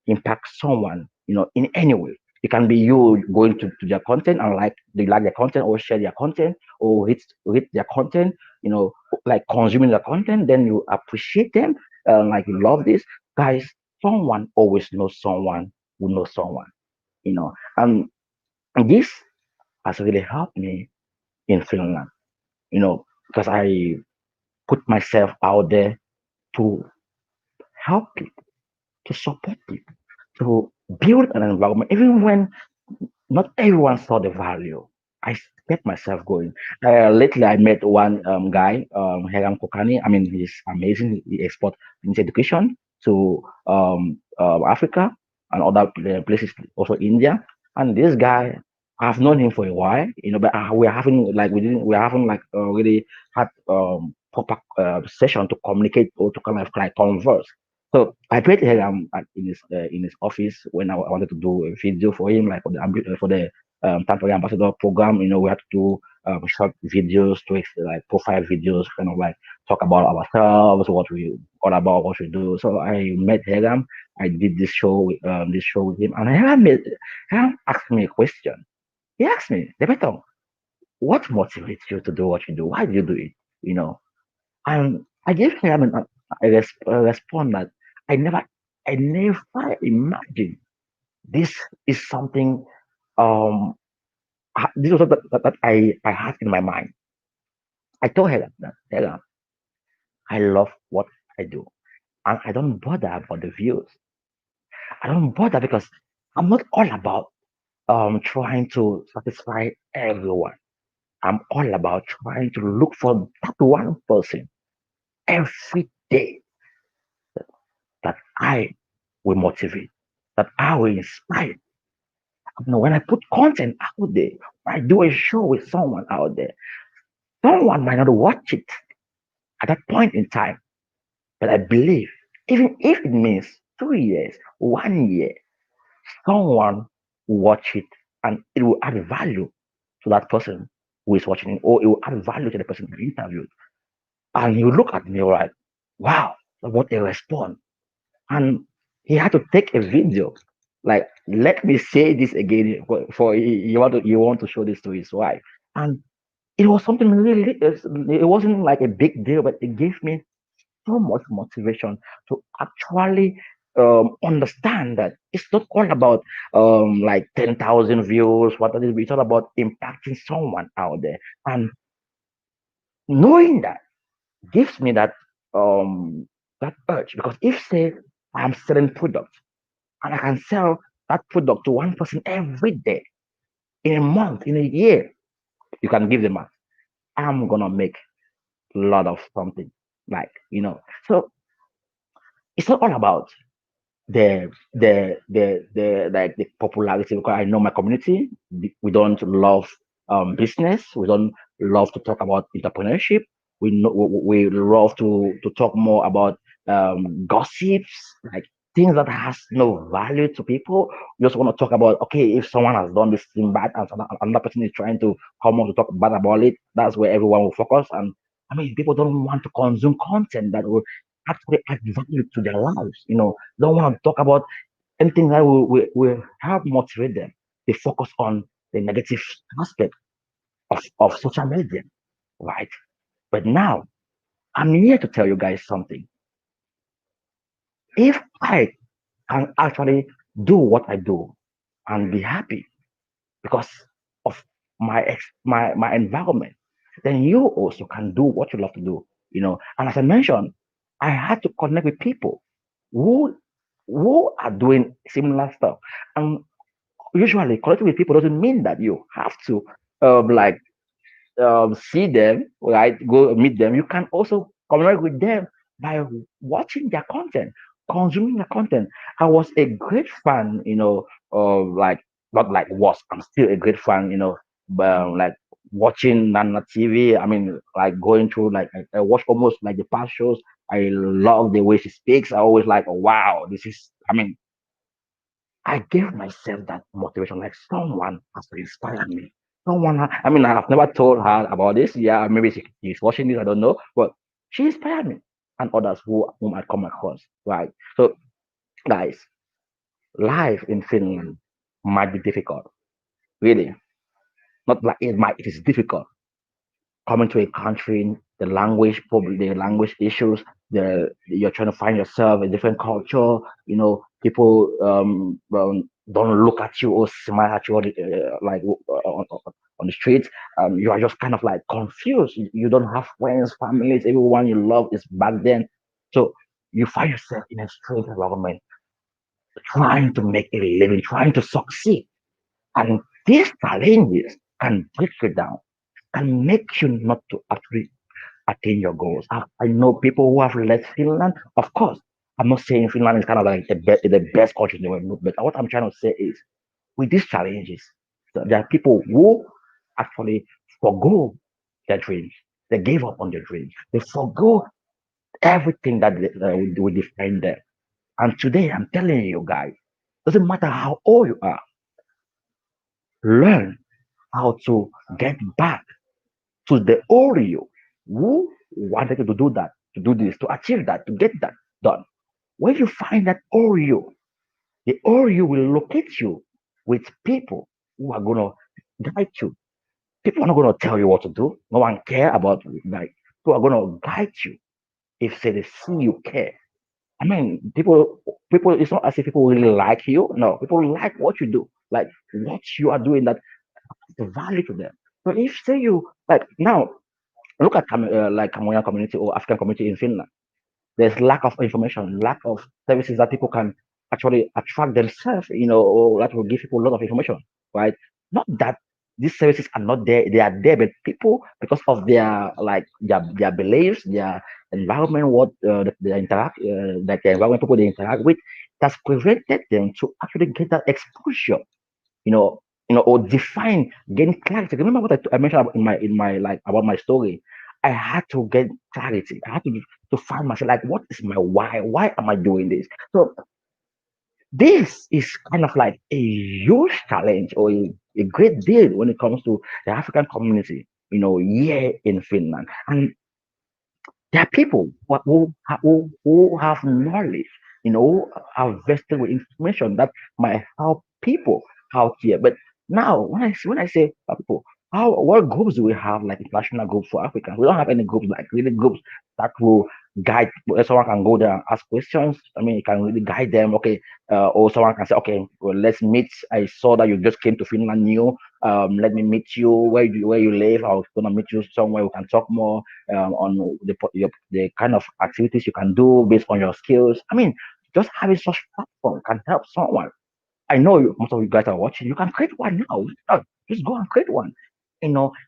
impact someone, in any way. It can be you going to their content and like they like their content or share their content or read their content, like consuming their content, then you appreciate them, like you love this. Guys, someone always knows someone who knows someone. And this has really helped me in Finland, because I put myself out there to help people, to support people, to build an environment, even when not everyone saw the value. I kept myself going. Lately, I met one guy, Heram Kokani. I mean, he's amazing. He export his education to Africa and other places, also India. And this guy, I've known him for a while, but we're having like we're having like really had proper session to communicate or to kind of like converse. So I met him in his office when I wanted to do a video for him, like for the Tampere Ambassador program. We had to do short videos, to like profile videos, kind of like talk about ourselves, what we all about, what we do. So I met Hegam. I did this show with him, and Hegam asked me a question. He asked me, Betong, what motivates you to do what you do? Why do you do it? You know, and I gave him a response that I never, I never imagined this is something. This was that I had in my mind. I told her that Helen, I love what I do, and I don't bother about the views. I don't bother because I'm not all about trying to satisfy everyone. I'm all about trying to look for that one person every day that I will motivate, that I will inspire. When I put content out there, when I do a show with someone out there, someone might not watch it at that point in time, but I believe, even if it means 2 years, 1 year, someone will watch it and it will add value to that person who is watching it, or it will add value to the person who interviewed. And you look at me like, wow, what a response. And he had to take a video. Like, let me say this again for you want to show this to his wife. And it was something really, it wasn't like a big deal, but it gave me so much motivation to actually understand that it's not all about like 10,000 views, what it is, it's all about impacting someone out there. And knowing that gives me that urge, because if say I'm selling products and I can sell that product to one person every day, in a month, in a year, you can give them a, I'm gonna make a lot of something, so it's not all about the like the popularity, because I know my community, we don't love business, we don't love to talk about entrepreneurship, we love to talk more about gossips, like things that has no value to people. We just want to talk about, okay, if someone has done this thing bad and another person is trying to come on to talk bad about it, that's where everyone will focus. And I mean, people don't want to consume content that will actually add value to their lives. Don't want to talk about anything that will help motivate them. They focus on the negative aspect of social media, right? But now I'm here to tell you guys something. If I can actually do what I do and be happy because of my environment, then you also can do what you love to do. And as I mentioned, I had to connect with people who who are doing similar stuff. And usually connecting with people doesn't mean that you have to like see them, right? Go meet them. You can also communicate with them by watching their content, consuming their content. I was a great fan, of like, not like was, I'm still a great fan, but like watching Nana TV. I mean, like going through, like I watch almost like the past shows. I love the way she speaks. I always like, oh, wow, this is, I mean, I gave myself that motivation, like someone has to inspire me. I mean, I've never told her about this. Yeah, maybe she's watching this, I don't know. But she inspired me and others whom I come across, right? So, guys, life in Finland might be difficult, really. Not like it is difficult coming to a country, the language, probably the language issues, you're trying to find yourself a different culture, people don't look at you or smile at you on the, on the streets. You are just kind of like confused. You don't have friends, families, everyone you love is back then. So you find yourself in a strange environment, trying to make a living, trying to succeed. And these challenges can break you down, can make you not to actually attain your goals. I know people who have left Finland. Of course, I'm not saying Finland is kind of like the best country in the world, but what I'm trying to say is with these challenges, there are people who actually forgo their dreams. They gave up on their dreams. They forgo everything that will define them. And today, I'm telling you guys, doesn't matter how old you are, learn how to get back to the old you who wanted you to do that, to do this, to achieve that, to get that done. When you find that old you, the old you will locate you with people who are gonna guide you. People are not gonna tell you what to do. No one care about like people are gonna guide you if say they see you care. I mean, people. It's not as if people really like you. No, people like what you do, like what you are doing. That the value to them. So if say you like now look at like Cameroonian community or African community in Finland. There's lack of information, lack of services that people can actually attract themselves, or that will give people a lot of information, right? Not that these services are not there, they are there, but people, because of their like their beliefs, their environment, what they interact, like the environment people they interact with, that's prevented them to actually get that exposure, you know, or define, gain clarity. Remember what I mentioned about in my like about my story. I had to get clarity. I had to find myself like, what is my why? Why am I doing this? So this is kind of like a huge challenge or a great deal when it comes to the African community, here in Finland. And there are people who have knowledge, are vested with information that might help people out here. But now, when I say people, what groups do we have like international groups for Africans? We don't have any groups like really groups that will guide people. Someone can go there and ask questions. I mean, it can really guide them. Okay, or someone can say, okay, well, let's meet. I saw that you just came to Finland new. Let me meet you where you live. I was gonna meet you somewhere. We can talk more on the kind of activities you can do based on your skills. I mean, just having such platform can help someone. I know most of you guys are watching. You can create one now. Just go and create one.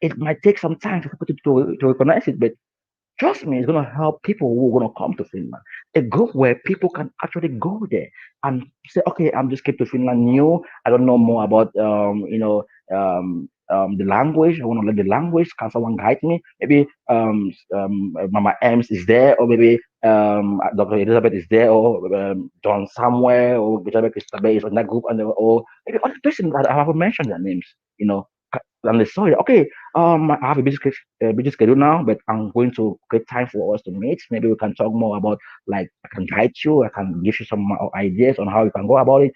It might take some time for people to recognize it, but trust me, it's going to help people who are going to come to Finland. A group where people can actually go there and say, okay, I'm just came to Finland new. I don't know more about, the language. I want to learn the language. Can someone guide me? Maybe Mama Ems is there, or maybe Dr. Elizabeth is there, or John Samuel, or Elizabeth Christabel is on that group, or maybe other person that I haven't mentioned their names, and they saw it. Okay, I have a busy schedule now, but I'm going to create time for us to meet. Maybe we can talk more about, like, I can guide you, I can give you some ideas on how you can go about it.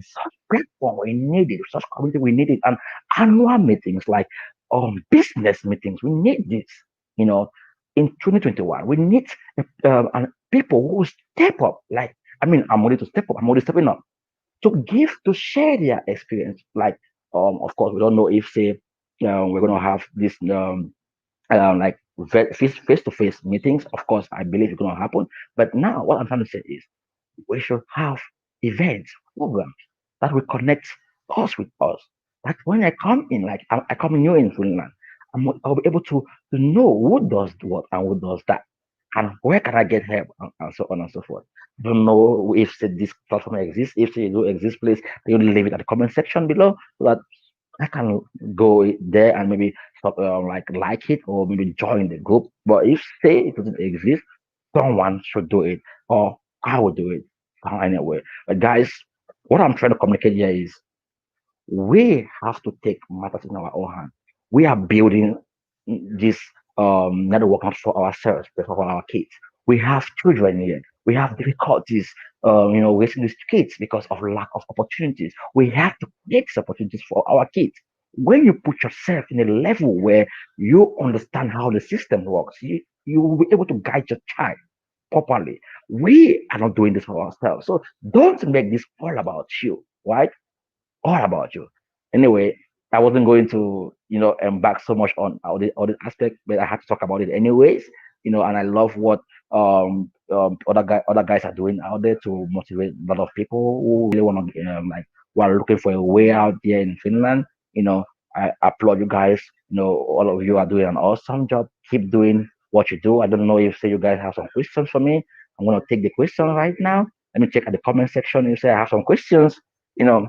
Such platform we need it, such community we need it, and annual meetings like business meetings. We need this, you know, in 2021. We need and people who step up. Like, I mean, I'm ready to step up. I'm already stepping up to share their experience. Like, of course, we don't know if say we're gonna have this like face to face meetings. Of course, I believe it's gonna happen. But now, what I'm trying to say is we should have events, programs that will connect us with us. That when I come in, like I come new in Finland, I'll be able to know who does what and who does that, and where can I get help, and so on and so forth. Don't know if say, this platform exists. If they do exist, please you leave it at the comment section below so that I can go there and maybe like it or maybe join the group. But if say it doesn't exist, someone should do it, or I will do it anyway. But guys, what I'm trying to communicate here is we have to take matters in our own hand. We are building this network not for ourselves, but for our kids. We have children here. We have difficulties, raising these kids because of lack of opportunities. We have to create these opportunities for our kids. When you put yourself in a level where you understand how the system works, you will be able to guide your child properly. We are not doing this for ourselves. So don't make this all about you, right? all about you. Anyway, I wasn't going to, embark so much on all the aspect, but I had to talk about it anyways. And I love what other guys are doing out there to motivate a lot of people who really want to like who are looking for a way out there in Finland. You know, I applaud you guys. All of you are doing an awesome job. Keep doing what you do. I don't know if say you guys have some questions for me. I'm gonna take the question right now. Let me check at the comment section. You say I have some questions. You know,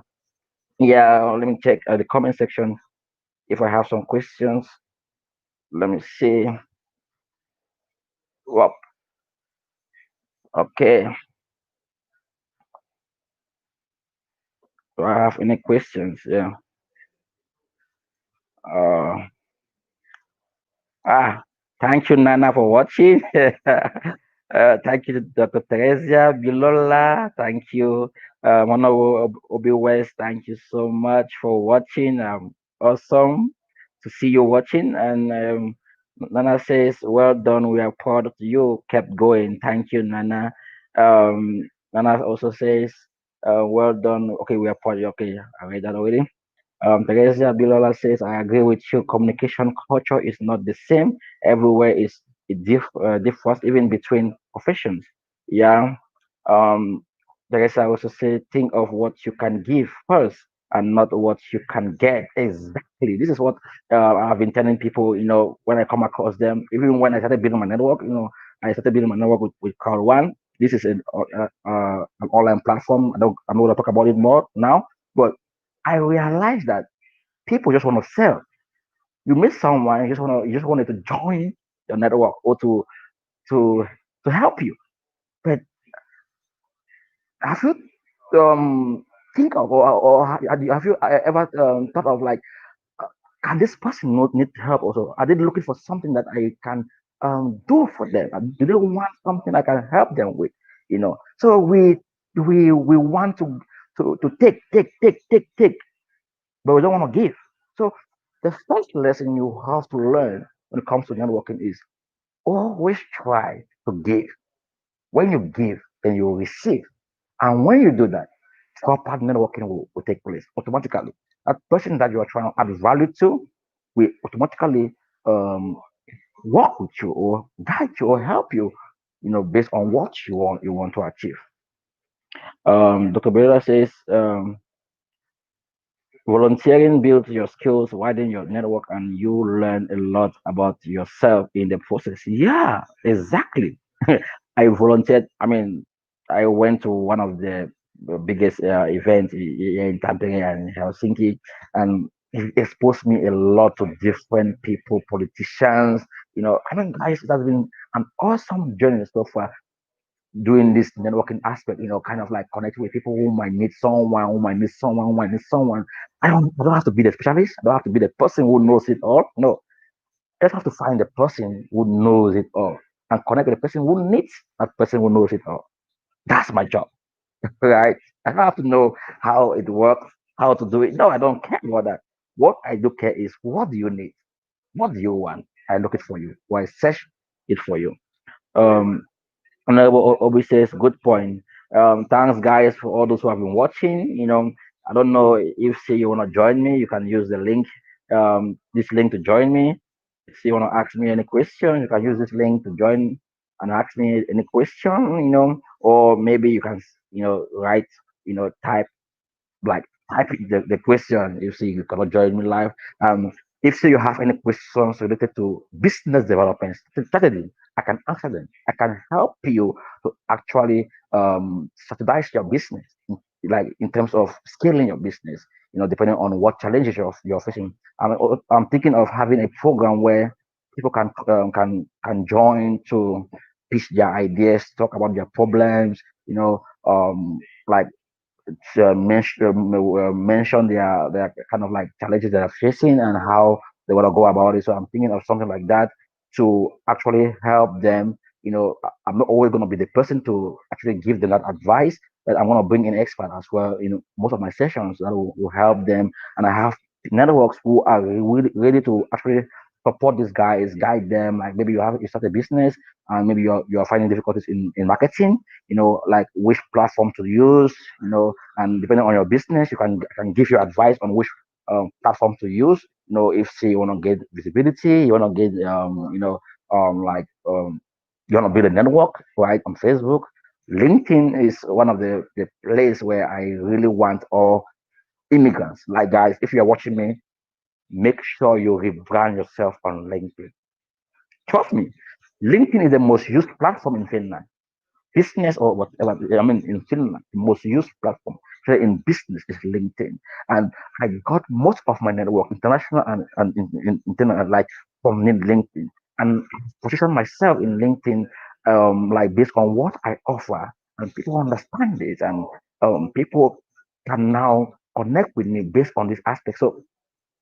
yeah. Let me check the comment section if I have some questions. Let me see. Well, okay. Do I have any questions? Yeah. Uh, Thank you, Nana, for watching. Thank you, Dr. Teresia Bilola. Thank you, Mona Obi West. Thank you so much for watching. Awesome to see you watching. And Nana says, "Well done. We are proud of you. Kept going. Thank you, Nana." Nana also says, "Well done. Okay, we are proud. Okay, I read that already." Teresa Bilola says, I agree with you. Communication culture is not the same. Everywhere is it differs, even between professions. Yeah. Um, Teresa also said, think of what you can give first and not what you can get. Exactly. This is what I've been telling people, when I come across them, even when I started building my network, I started building my network with Carl One. This is an online platform. I'm not going to talk about it more now, but I realized that people just want to sell. You meet someone, you just wanted to join your network or to to help you. But have you think of or have you ever thought of like, uh, can this person not need help also? Are they looking for something that I can do for them? Do they want something I can help them with? So we want to take, but we don't want to give. So the first lesson you have to learn when it comes to networking is always try to give. When you give, then you will receive. And when you do that, proper networking will take place automatically. That person that you are trying to add value to will automatically um, work with you or guide you or help you, based on what you want to achieve. Dr. Bera says, volunteering builds your skills, widen your network, and you learn a lot about yourself in the process. Yeah, exactly. I volunteered. I mean, I went to one of the biggest events here in Tampere and Helsinki, and it exposed me a lot to different people, politicians. I mean, guys, it has been an awesome journey so far doing this networking aspect, kind of like connecting with people who might need someone, who might need someone, who might need someone. I don't have to be the specialist. I don't have to be the person who knows it all. No, I just have to find the person who knows it all and connect with the person who needs that person who knows it all. That's my job, right? I don't have to know how it works, how to do it. No, I don't care about that. What I do care is what do you need? What do you want? I look it for you, or I search it for you. Um, Honorable Obi says, good point. Thanks, guys, for all those who have been watching. I don't know if say you want to join me, you can use the link, this link to join me. If you want to ask me any question, you can use this link to join and ask me any question. Or maybe you can, write, type like type the question. You see, you cannot join me live. If so you have any questions related to business development strategy, I can answer them. I can help you to actually strategize your business, like in terms of scaling your business. Depending on what challenges you're facing. I'm thinking of having a program where people can join to pitch their ideas, talk about their problems. Like mention their kind of like challenges they're facing and how they want to go about it. So I'm thinking of something like that to actually help them. I'm not always going to be the person to actually give them that advice, but I'm going to bring in experts as well. Most of my sessions that will help them, and I have networks who are really ready to actually support these guys, guide them. Like maybe you start a business and maybe you're finding difficulties in marketing, like which platform to use, and depending on your business, you can give you advice on which platform to use. If say you want to get visibility, you want to get like you want to build a network, right, on Facebook. LinkedIn is one of the place where I really want all immigrants. Like, guys, if you're watching me, make sure you rebrand yourself on LinkedIn. Trust me, LinkedIn is the most used platform in Finland. Business or whatever, I mean, in Finland, the most used platform here in business is LinkedIn. And I got most of my network, international and internal, like from LinkedIn. And I position myself in LinkedIn, like based on what I offer, and people understand it, and people can now connect with me based on this aspect. So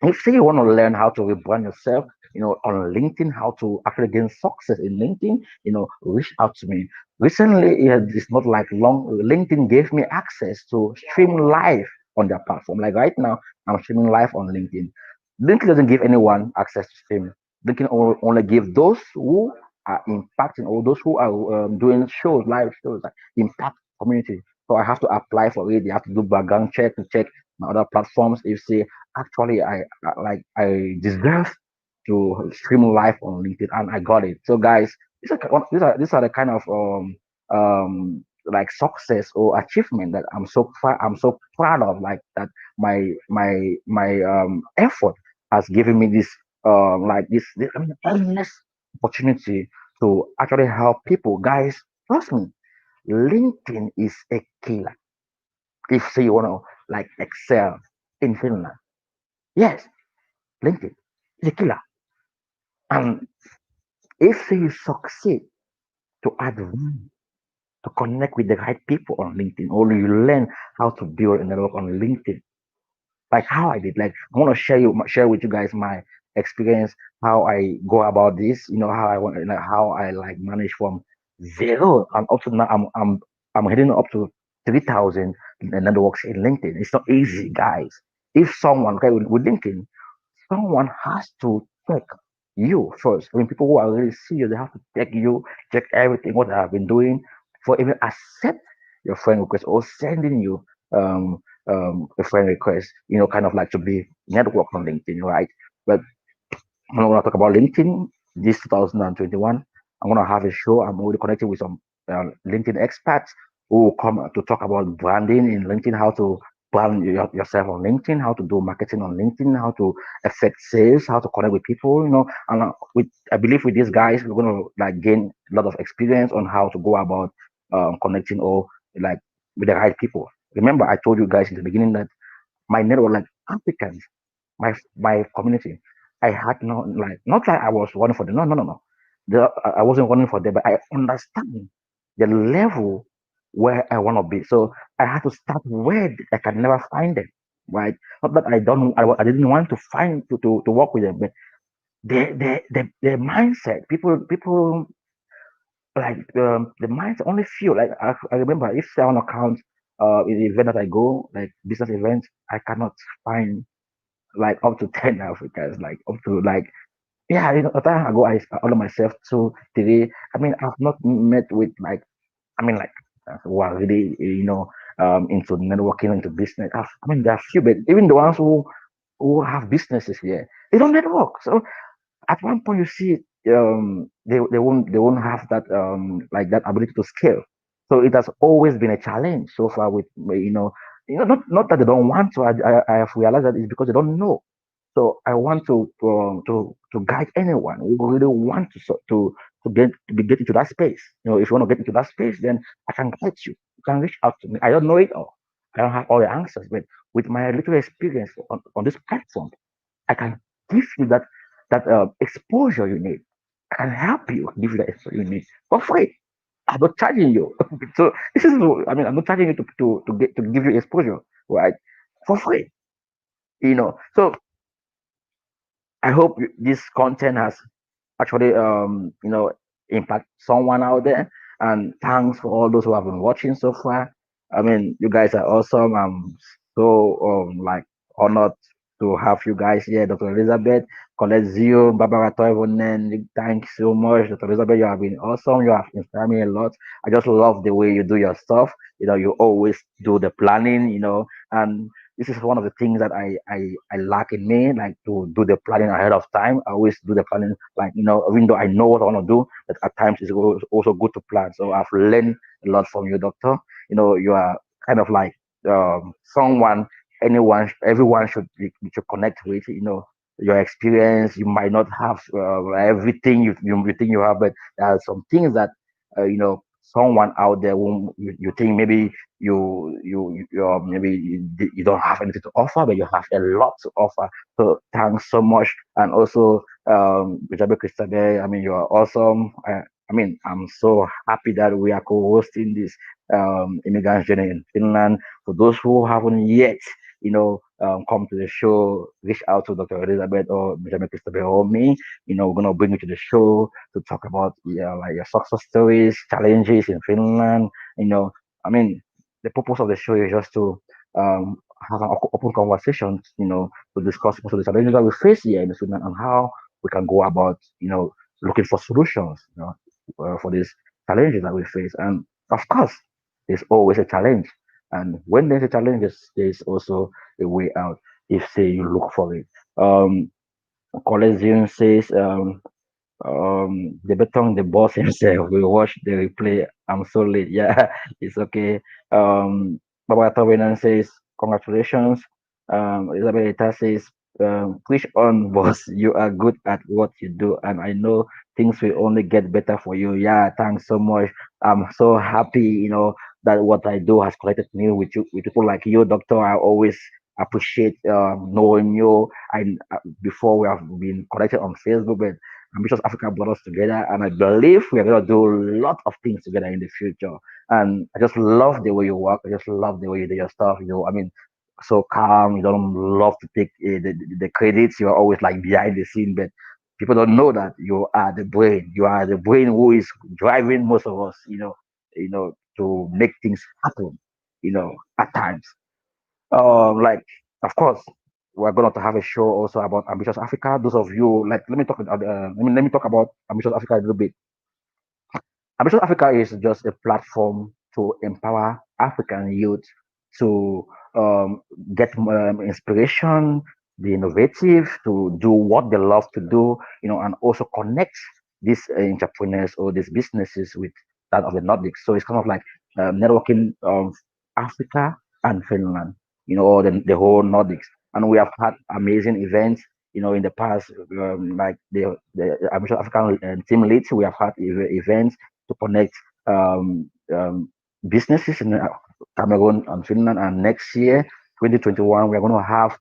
if say you want to learn how to rebrand yourself, on LinkedIn, how to actually gain success in LinkedIn, reach out to me. Recently, it's not like long. LinkedIn gave me access to stream live on their platform. Like right now, I'm streaming live on LinkedIn. LinkedIn doesn't give anyone access to stream. LinkedIn only give those who are impacting, or those who are doing shows, live shows, that impact community. So I have to apply for it. You have to do background check to check my other platforms. If say actually I deserve to stream live on LinkedIn, and I got it. So guys, these are the kind of like success or achievement that I'm so proud of, like that my effort has given me this like this I mean, endless opportunity to actually help people. Guys, trust me, LinkedIn is a killer if say you want to like excel in Finland. Yes, LinkedIn is a killer. And if you succeed to add value, to connect with the right people on LinkedIn, or you learn how to build a network on LinkedIn, like how I did. Like I want to share with you guys my experience, how I go about this. How I want, like how I like manage from zero and up to now. I'm heading up to 3,000 networks in LinkedIn. It's not easy, guys. If someone, okay, with LinkedIn, someone has to check you first. I mean, people who are really serious, they have to check you, check everything what I've been doing for even accept your friend request or sending you um a friend request. Kind of like to be network on LinkedIn, right? But I'm not going to talk about LinkedIn this 2021. I'm going to have a show. I'm already connected with some LinkedIn experts who will come to talk about branding in LinkedIn, how to brand yourself on LinkedIn, how to do marketing on LinkedIn, how to affect sales, how to connect with people. And with I believe with these guys, we're going to like gain a lot of experience on how to go about connecting or like with the right people. Remember, I told you guys in the beginning that my network, like Africans, my community. I had no like not like I was running for them. No, no, no, no. I wasn't running for them, but I understand the level where I want to be. So I had to start where I can never find them. Right? Not that I don't. I didn't want to find to work with them, but their mindset. People like the mindset only feel like I remember if say on account in the event that I go like business events, I cannot find like up to 10 Africans, like up to like, yeah, a time ago, I ordered myself to today. I mean, I've not met with like, I mean, like, who are really, into networking, into business. I mean, there are few, but even the ones who have businesses here, they don't network. So at one point you see they won't have that like that ability to scale. So it has always been a challenge so far with not that they don't want to. I have realized that it's because they don't know. So I want to guide anyone who really want to get into that space. If you want to get into that space, then I can guide you. You can reach out to me. I don't know it all. I don't have all the answers, but with my little experience on this platform, I can give you that exposure you need. I can help you give you the exposure you need for free. I'm not charging you. So this is, I mean, I'm not charging you to give you exposure, right? For free. So I hope this content has actually impact someone out there. And thanks for all those who have been watching so far. I mean, you guys are awesome. I'm so like honored to have you guys here, Dr. Elizabeth, Colezio, Barbara Toivonen. Thanks so much, Dr. Elizabeth. You have been awesome. You have inspired me a lot. I just love the way you do your stuff. You always do the planning, and this is one of the things that I lack in me, like to do the planning ahead of time. I always do the planning, like, even though I know what I want to do, but at times it's also good to plan. So I've learned a lot from you, Doctor. You are kind of like someone everyone should connect with. Your experience. You might not have everything you think you have, but there are some things that someone out there whom you think maybe maybe you don't have anything to offer, but you have a lot to offer. So thanks so much. And also, Jabe Christabel, I mean, you are awesome. I mean, I'm so happy that we are co-hosting this immigrant journey in Finland. For those who haven't yet, come to the show, reach out to Dr. Elizabeth or Benjamin Christopher or me. We're gonna bring you to the show to talk about, yeah, like your success stories, challenges in Finland. I mean, the purpose of the show is just to have an open conversation, to discuss most of the challenges that we face here in Finland and how we can go about, looking for solutions, for these challenges that we face. And of course, there's always a challenge. And when there's a challenge, there's also a way out if, say, you look for it. Coliseum says, the Betong, the boss himself, will watch the replay. I'm so late. Yeah, it's okay. Baba Tawinan says, congratulations. Elizabeth Eta says, push on, boss. You are good at what you do, and I know things will only get better for you. Yeah, thanks so much. I'm so happy, that what I do has connected me with you, with people like you, Doctor. I always appreciate knowing you. Before we have been connected on Facebook, but Ambitious Africa brought us together, and I believe we are going to do a lot of things together in the future. And I just love the way you work. I just love the way you do your stuff. I mean, so calm. You don't love to take the credits. You're always like behind the scene, but people don't know that you are the brain. You are the brain who is driving most of us. To make things happen. At times. Like, of course, we're going to have a show also about Ambitious Africa. Those of you, like, let me talk about Ambitious Africa a little bit. Ambition Africa is just a platform to empower African youth to get inspiration, be innovative, to do what they love to do, and also connect these entrepreneurs or these businesses with that of the Nordics. So it's kind of like networking of Africa and Finland, or the whole Nordics. And we have had amazing events, in the past, like the Ambition African team leads. We have had events to connect businesses in Cameroon and Finland. And next year, 2021, we're going to have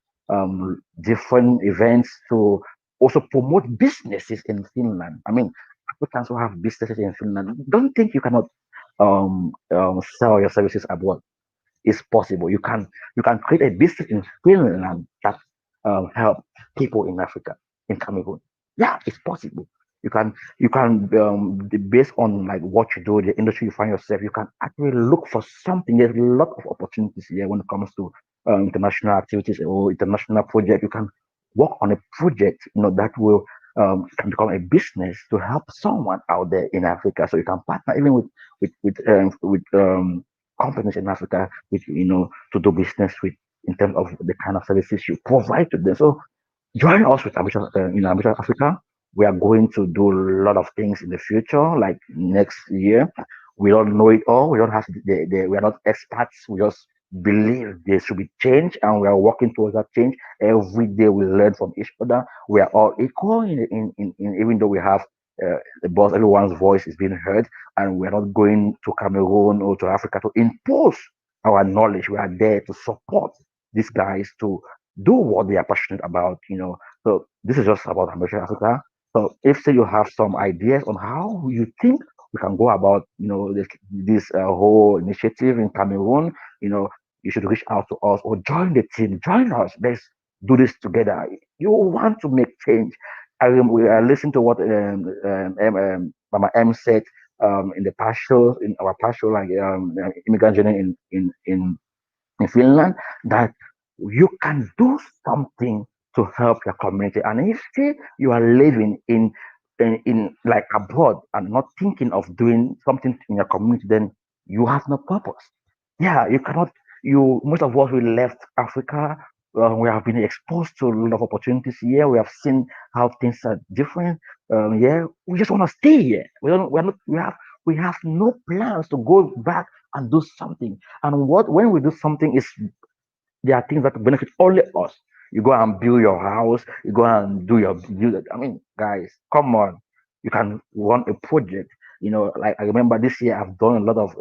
different events to also promote businesses in Finland. I mean, Africans who have businesses in Finland, don't think you cannot sell your services abroad. It's possible. You can create a business in Finland that help people in Africa, in Cameroon. Yeah, it's possible. You can based on like what you do, the industry you find yourself, you can actually look for something. There's a lot of opportunities here when it comes to international activities or international project. You can work on a project, that will can become a business to help someone out there in Africa. So you can partner even with companies in Africa, which to do business with in terms of the kind of services you provide to them. So join us with Ambition Africa. We are going to do a lot of things in the future, like next year. We don't know it all. We don't have we are not experts. We just believe there should be change, and we are working towards that change. Every day we learn from each other. We are all equal even though we have the boss, everyone's voice is being heard, and we're not going to Cameroon or to Africa to impose our knowledge. We are there to support these guys to do what they are passionate about. So this is just about Ambition Africa. So if say you have some ideas on how you think we can go about, this whole initiative in Cameroon, you should reach out to us or join the team. Join us. Let's do this together. You want to make change. We listened to what Mama M said in the past show, in our past show, like immigrant journey in Finland, that you can do something to help your community. And if say you are living in like abroad and not thinking of doing something in your community, then you have no purpose. Yeah, you cannot. You most of us we left Africa. We have been exposed to a lot of opportunities here. We have seen how things are different. Yeah, we just want to stay here. We don't. We are not. We have no plans to go back and do something. And what when we do something is there are things that benefit only us. You go and build your house. You go and do your I mean, guys, come on. You can run a project. Like I remember this year, I've done a lot of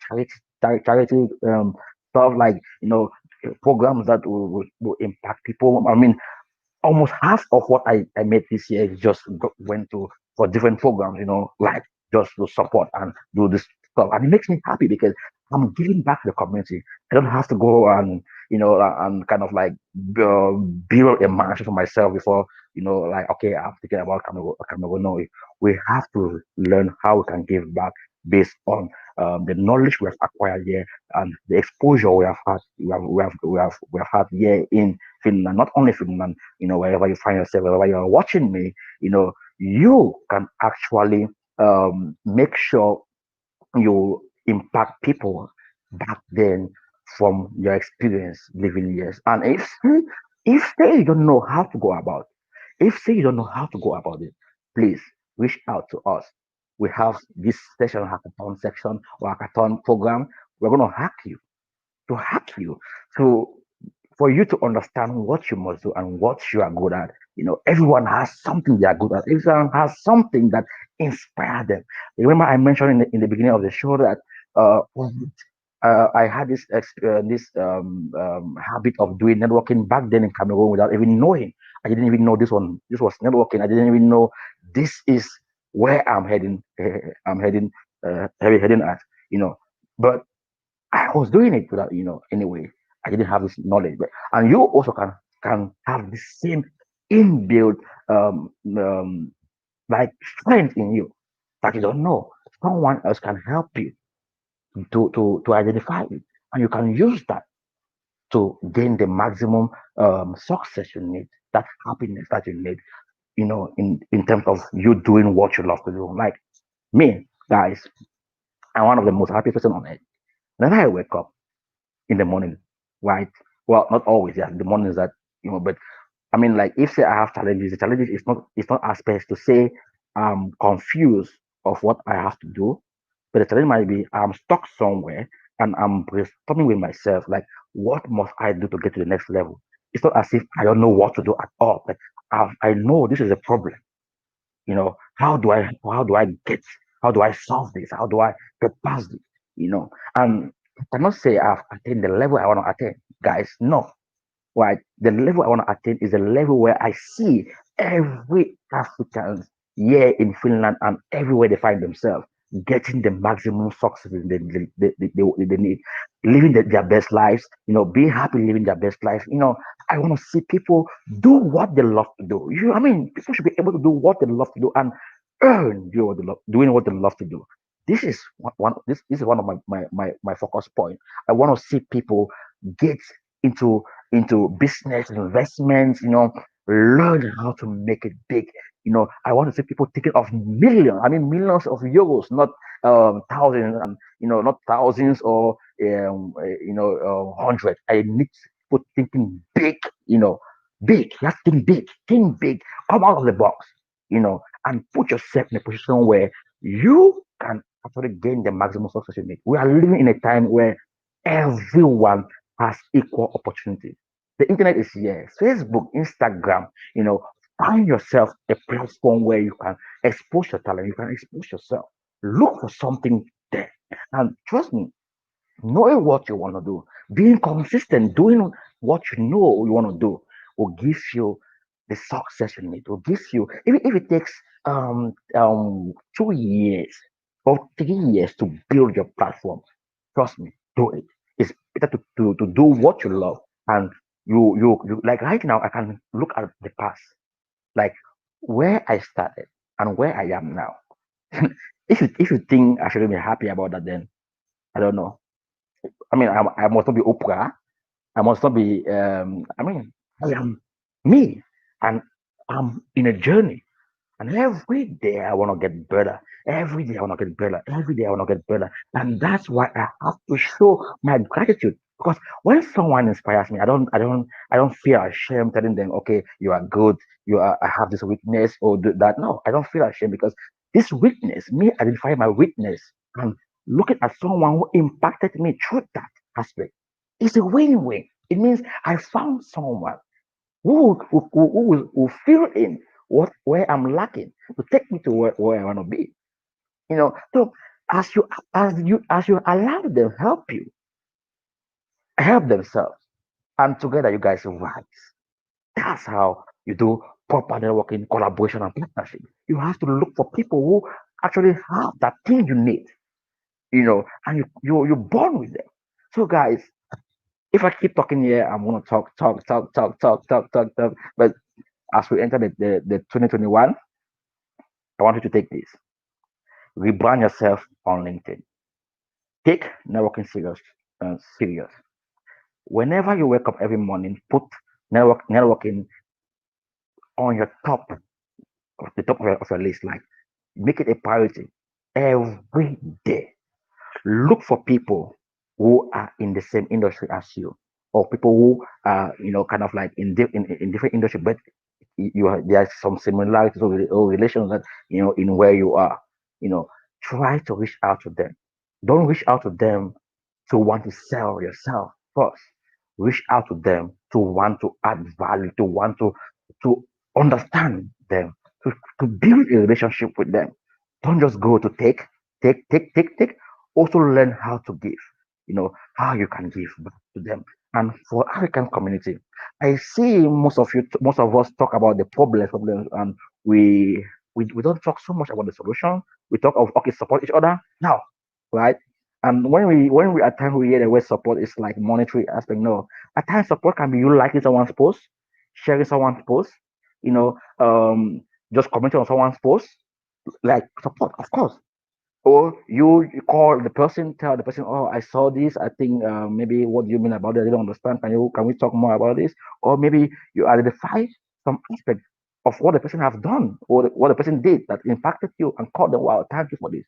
charity stuff like programs that will impact people. I mean, almost half of what I made this year just went to for different programs, like just to support and do this stuff. And it makes me happy because I'm giving back to the community. I don't have to go and, and kind of like uh, build a mansion for myself before, like, okay, I'm thinking about Cameroon. No, we have to learn how we can give back based on the knowledge we have acquired here and the exposure we have had, we have had here in Finland, not only Finland, wherever you find yourself, wherever you're watching me, you can actually make sure you impact people back then from your experience living years. And if say you don't know how to go about, if say you don't know how to go about it, please reach out to us. We have this session hackathon section or hackathon program. We're gonna hack you to for you to understand what you must do and what you are good at. Everyone has something they are good at. Everyone has something that inspired them. Remember, I mentioned in the beginning of the show that uh, I had this habit of doing networking back then in Cameroon without even knowing. I didn't even know this one. This was networking. I didn't even know this is where I'm heading. I'm heading. Heading at. You know, but I was doing it without, anyway. I didn't have this knowledge. And you also can have the same inbuilt um like strength in you that you don't know. Someone else can help you to identify it. And you can use that to gain the maximum success you need, that happiness that you need, in terms of you doing what you love to do. Like me, guys, I'm one of the most happy person on earth. Whenever I wake up in the morning, right? Well, not always, yeah. The mornings that but I mean, like if say I have challenges, the challenges is not aspects to say I'm confused of what I have to do, but the challenge might be I'm stuck somewhere and I'm brainstorming with myself, like what must I do to get to the next level? It's not as if I don't know what to do at all. Like I know this is a problem. How do I solve this? How do I get past it? And I cannot say I've attained the level I want to attain, guys. No, right? The level I want to attain is a level where I see every African here in Finland and everywhere they find themselves getting the maximum success they need, living their best lives, being happy living their best life. I want to see people do what they love to do. I mean, people should be able to do what they love to do and earn doing what they love to do. This is one of my focus point. I want to see people get into business investments, learn how to make it big. I want to see people thinking of millions, I mean millions of euros, not thousands, and not thousands or hundreds. I need people thinking big, big. You have to think big, come out of the box, and put yourself in a position where you can actually gain the maximum success you need. We are living in a time where everyone has equal opportunity. The internet is here. Facebook, Instagram, find yourself a platform where you can expose your talent, you can expose yourself. Look for something there. And trust me, knowing what you want to do, being consistent, doing what you know you want to do will give you the success you need. Will give you, even if it takes 2 years or 3 years to build your platform, trust me, do it. It's better to do what you love. And you like right now, I can look at the past, like where I started and where I am now. If you think I shouldn't be happy about that, then I don't know. I mean, I must not be Oprah. I must not be. I am me, and I'm in a journey. And every day I want to get better. Every day I want to get better. Every day I want to get better. And that's why I have to show my gratitude. Because when someone inspires me, I don't feel ashamed telling them, okay, you are good. I have this weakness or do that. No, I don't feel ashamed because this weakness, me identifying my weakness and looking at someone who impacted me through that aspect, is a win-win. It means I found someone who will fill in where I'm lacking to take me to where I want to be. So as you allow them help themselves, and together you guys rise. That's how you do proper networking, collaboration, and partnership. You have to look for people who actually have that thing you need, and you're born with them. So guys, if I keep talking here, I'm gonna talk, talk, talk, talk, talk, talk, talk, talk. But as we enter the 2021, I want you to take this. Rebrand yourself on LinkedIn. Take networking serious. Whenever you wake up every morning, put networking on your top of the top of your list. Like, make it a priority every day. Look for people who are in the same industry as you, or people who are kind of like in different industry, but there are some similarities or relations that in where you are. you know Try to reach out to them. Don't reach out to them to want to sell yourself first. Reach out to them to want to add value, to understand them, to build a relationship with them. Don't just go to take, take, take, take, take. Also learn how to give. How you can give back to them. And for African community, I see most of us talk about the problems, and we we don't talk so much about the solution. We talk of, okay, support each other now, right? And when we at times we hear the word support, it's like monetary aspect. No, at times support can be you liking someone's post, sharing someone's post, just commenting on someone's post, like support, of course. Or you call the person, tell the person, oh, I saw this. I think maybe what do you mean about it? I don't understand. Can we talk more about this? Or maybe you identify some aspect of what the person has done or what the person did that impacted you and call them, wow, thank you for this.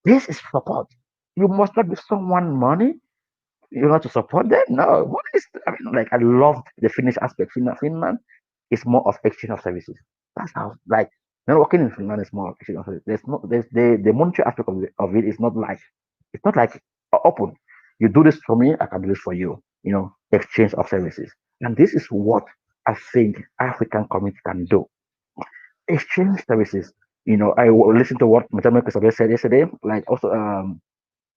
This is support. You must not give someone money, to support them. No, what is? I mean, like, I love the Finnish aspect. Finland is more of exchange of services. That's how, like, working in Finland is more of exchange of services. There's the monetary aspect of it is not like, open. You do this for me, I can do this for you. Exchange of services, and this is what I think African community can do. Exchange services. I listened to what Madame Christopher said yesterday. Like, also,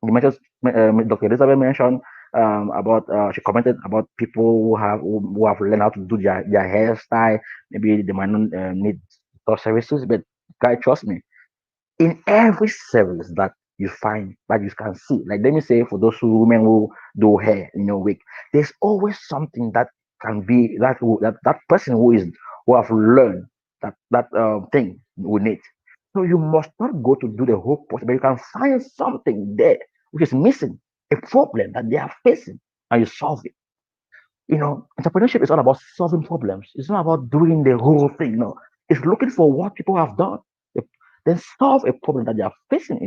you mentioned, Dr. Elizabeth mentioned about, she commented about people who have learned how to do their hairstyle. Maybe they might not need those services, but guy, trust me, in every service that you find, that you can see, like, let me say, for those women who do hair, wig, there's always something that can be that person who have learned that thing we need. So you must not go to do the whole process, but you can find something there which is missing, a problem that they are facing, and you solve it. Entrepreneurship is all about solving problems. It's not about doing the whole thing. No, it's looking for what people have done, then solve a problem that they are facing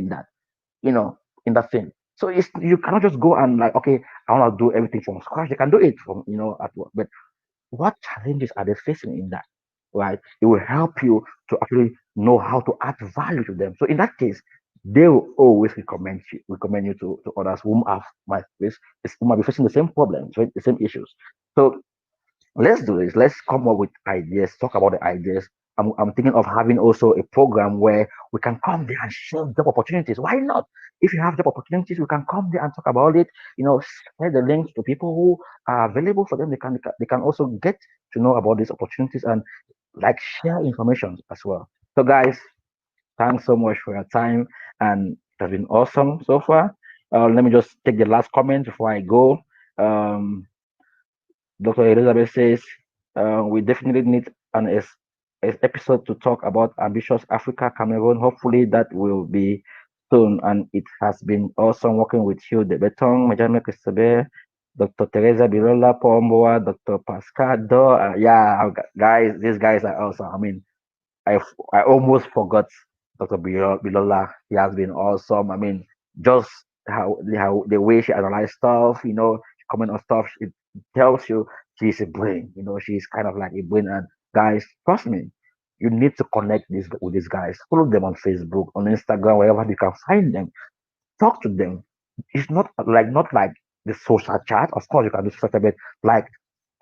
you know, in that thing. So you cannot just go and, like, okay, I want to do everything from scratch. They can do it from, at work, but what challenges are they facing in that, right? It will help you to actually know how to add value to them. So in that case, they will always recommend you to others who might be facing the same problems, right? The same issues. So let's do this. Let's come up with ideas, talk about the ideas. I'm thinking of having also a program where we can come there and share job opportunities. Why not? If you have job opportunities, we can come there and talk about it. Share the links to people who are available for them. They can also get to know about these opportunities and, like, share information as well. So guys, thanks so much for your time, and it has been awesome so far. Let me just take the last comment before I go. Um, Dr. Elizabeth says, we definitely need an episode to talk about ambitious Africa, Cameroon. Hopefully that will be soon. And it has been awesome working with you, the Betong, Majame Christabel. Dr. Teresa Bilola Pomboa, Dr. Pascal Do. Guys, these guys are awesome. I mean, I almost forgot Dr. Bilola. He has been awesome. I mean, just how the way she analyzes stuff, comment on stuff, it tells you she's a brain. She's kind of like a brain. And guys, trust me, you need to connect this with these guys. Follow them on Facebook, on Instagram, wherever you can find them. Talk to them. It's not like the social chat. Of course, you can do social, but like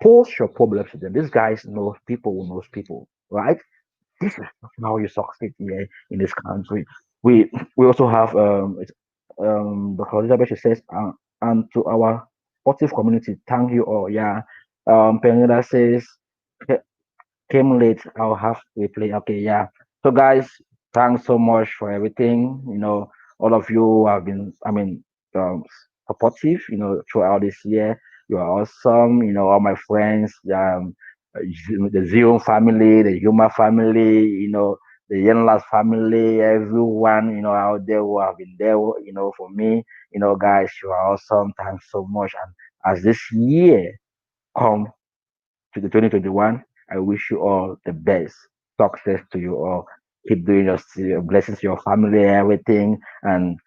post your problems to them. These guys know people who knows people, right? This is how you succeed here in this country. We also have Dr. Elizabeth. She says, and to our sportive community, thank you all. Yeah. Penida says, came late. I'll have to play. Okay, yeah. So guys, thanks so much for everything. All of you have been, um, supportive. Throughout this year, you are awesome. All my friends, the Zion family, the Yuma family. The Yenlas family, everyone. Out there who have been there. For me. Guys, you are awesome. Thanks so much. And as this year come to the 2021. I wish you all the best. Success to you all. Keep doing your blessings to your family, everything. And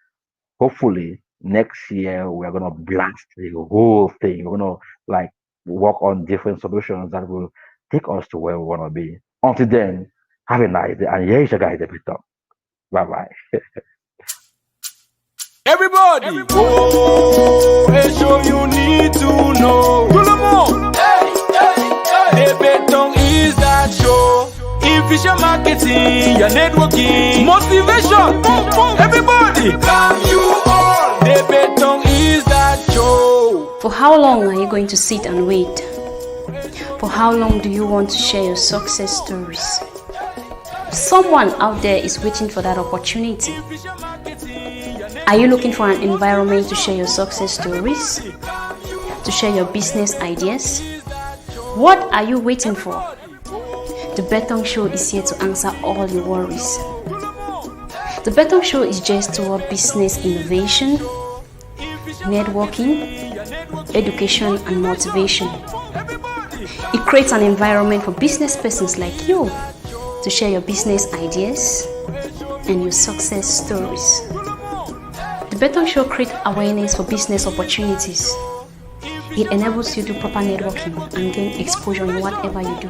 hopefully next year we're gonna blast the whole thing. We're gonna like work on different solutions that will take us to where we wanna be. Until then, have a nice day. And here's your guy, the Betong. Bye bye. Everybody. Oh, a show you need to know. Tulamo. The Betong is that show. Efficient marketing, your networking, motivation. Everybody, come you all. The Betong is that show. For how long are you going to sit and wait? For how long do you want to share your success stories? Someone out there is waiting for that opportunity. Are you looking for an environment to share your success stories? To share your business ideas? What are you waiting for? The Betong Show is here to answer all your worries. The Betong Show is just toward business innovation, networking, education, and motivation. It creates an environment for business persons like you to share your business ideas and your success stories. The Betong Show creates awareness for business opportunities. It enables you to do proper networking and gain exposure in whatever you do.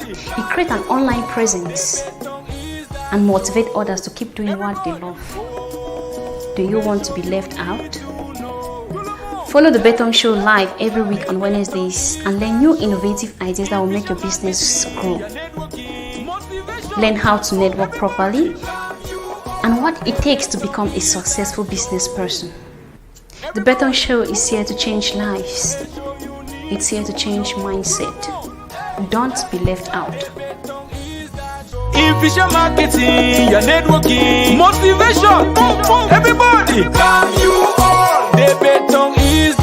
It creates an online presence and motivate others to keep doing what they love. Do you want to be left out? Follow the Betong Show live every week on Wednesdays and learn new innovative ideas that will make your business grow. Learn how to network properly and what it takes to become a successful business person. The Betong Show is here to change lives. It's here to change mindset. Don't be left out. Efficient marketing, your networking, motivation. Everybody, come you all. The Betong is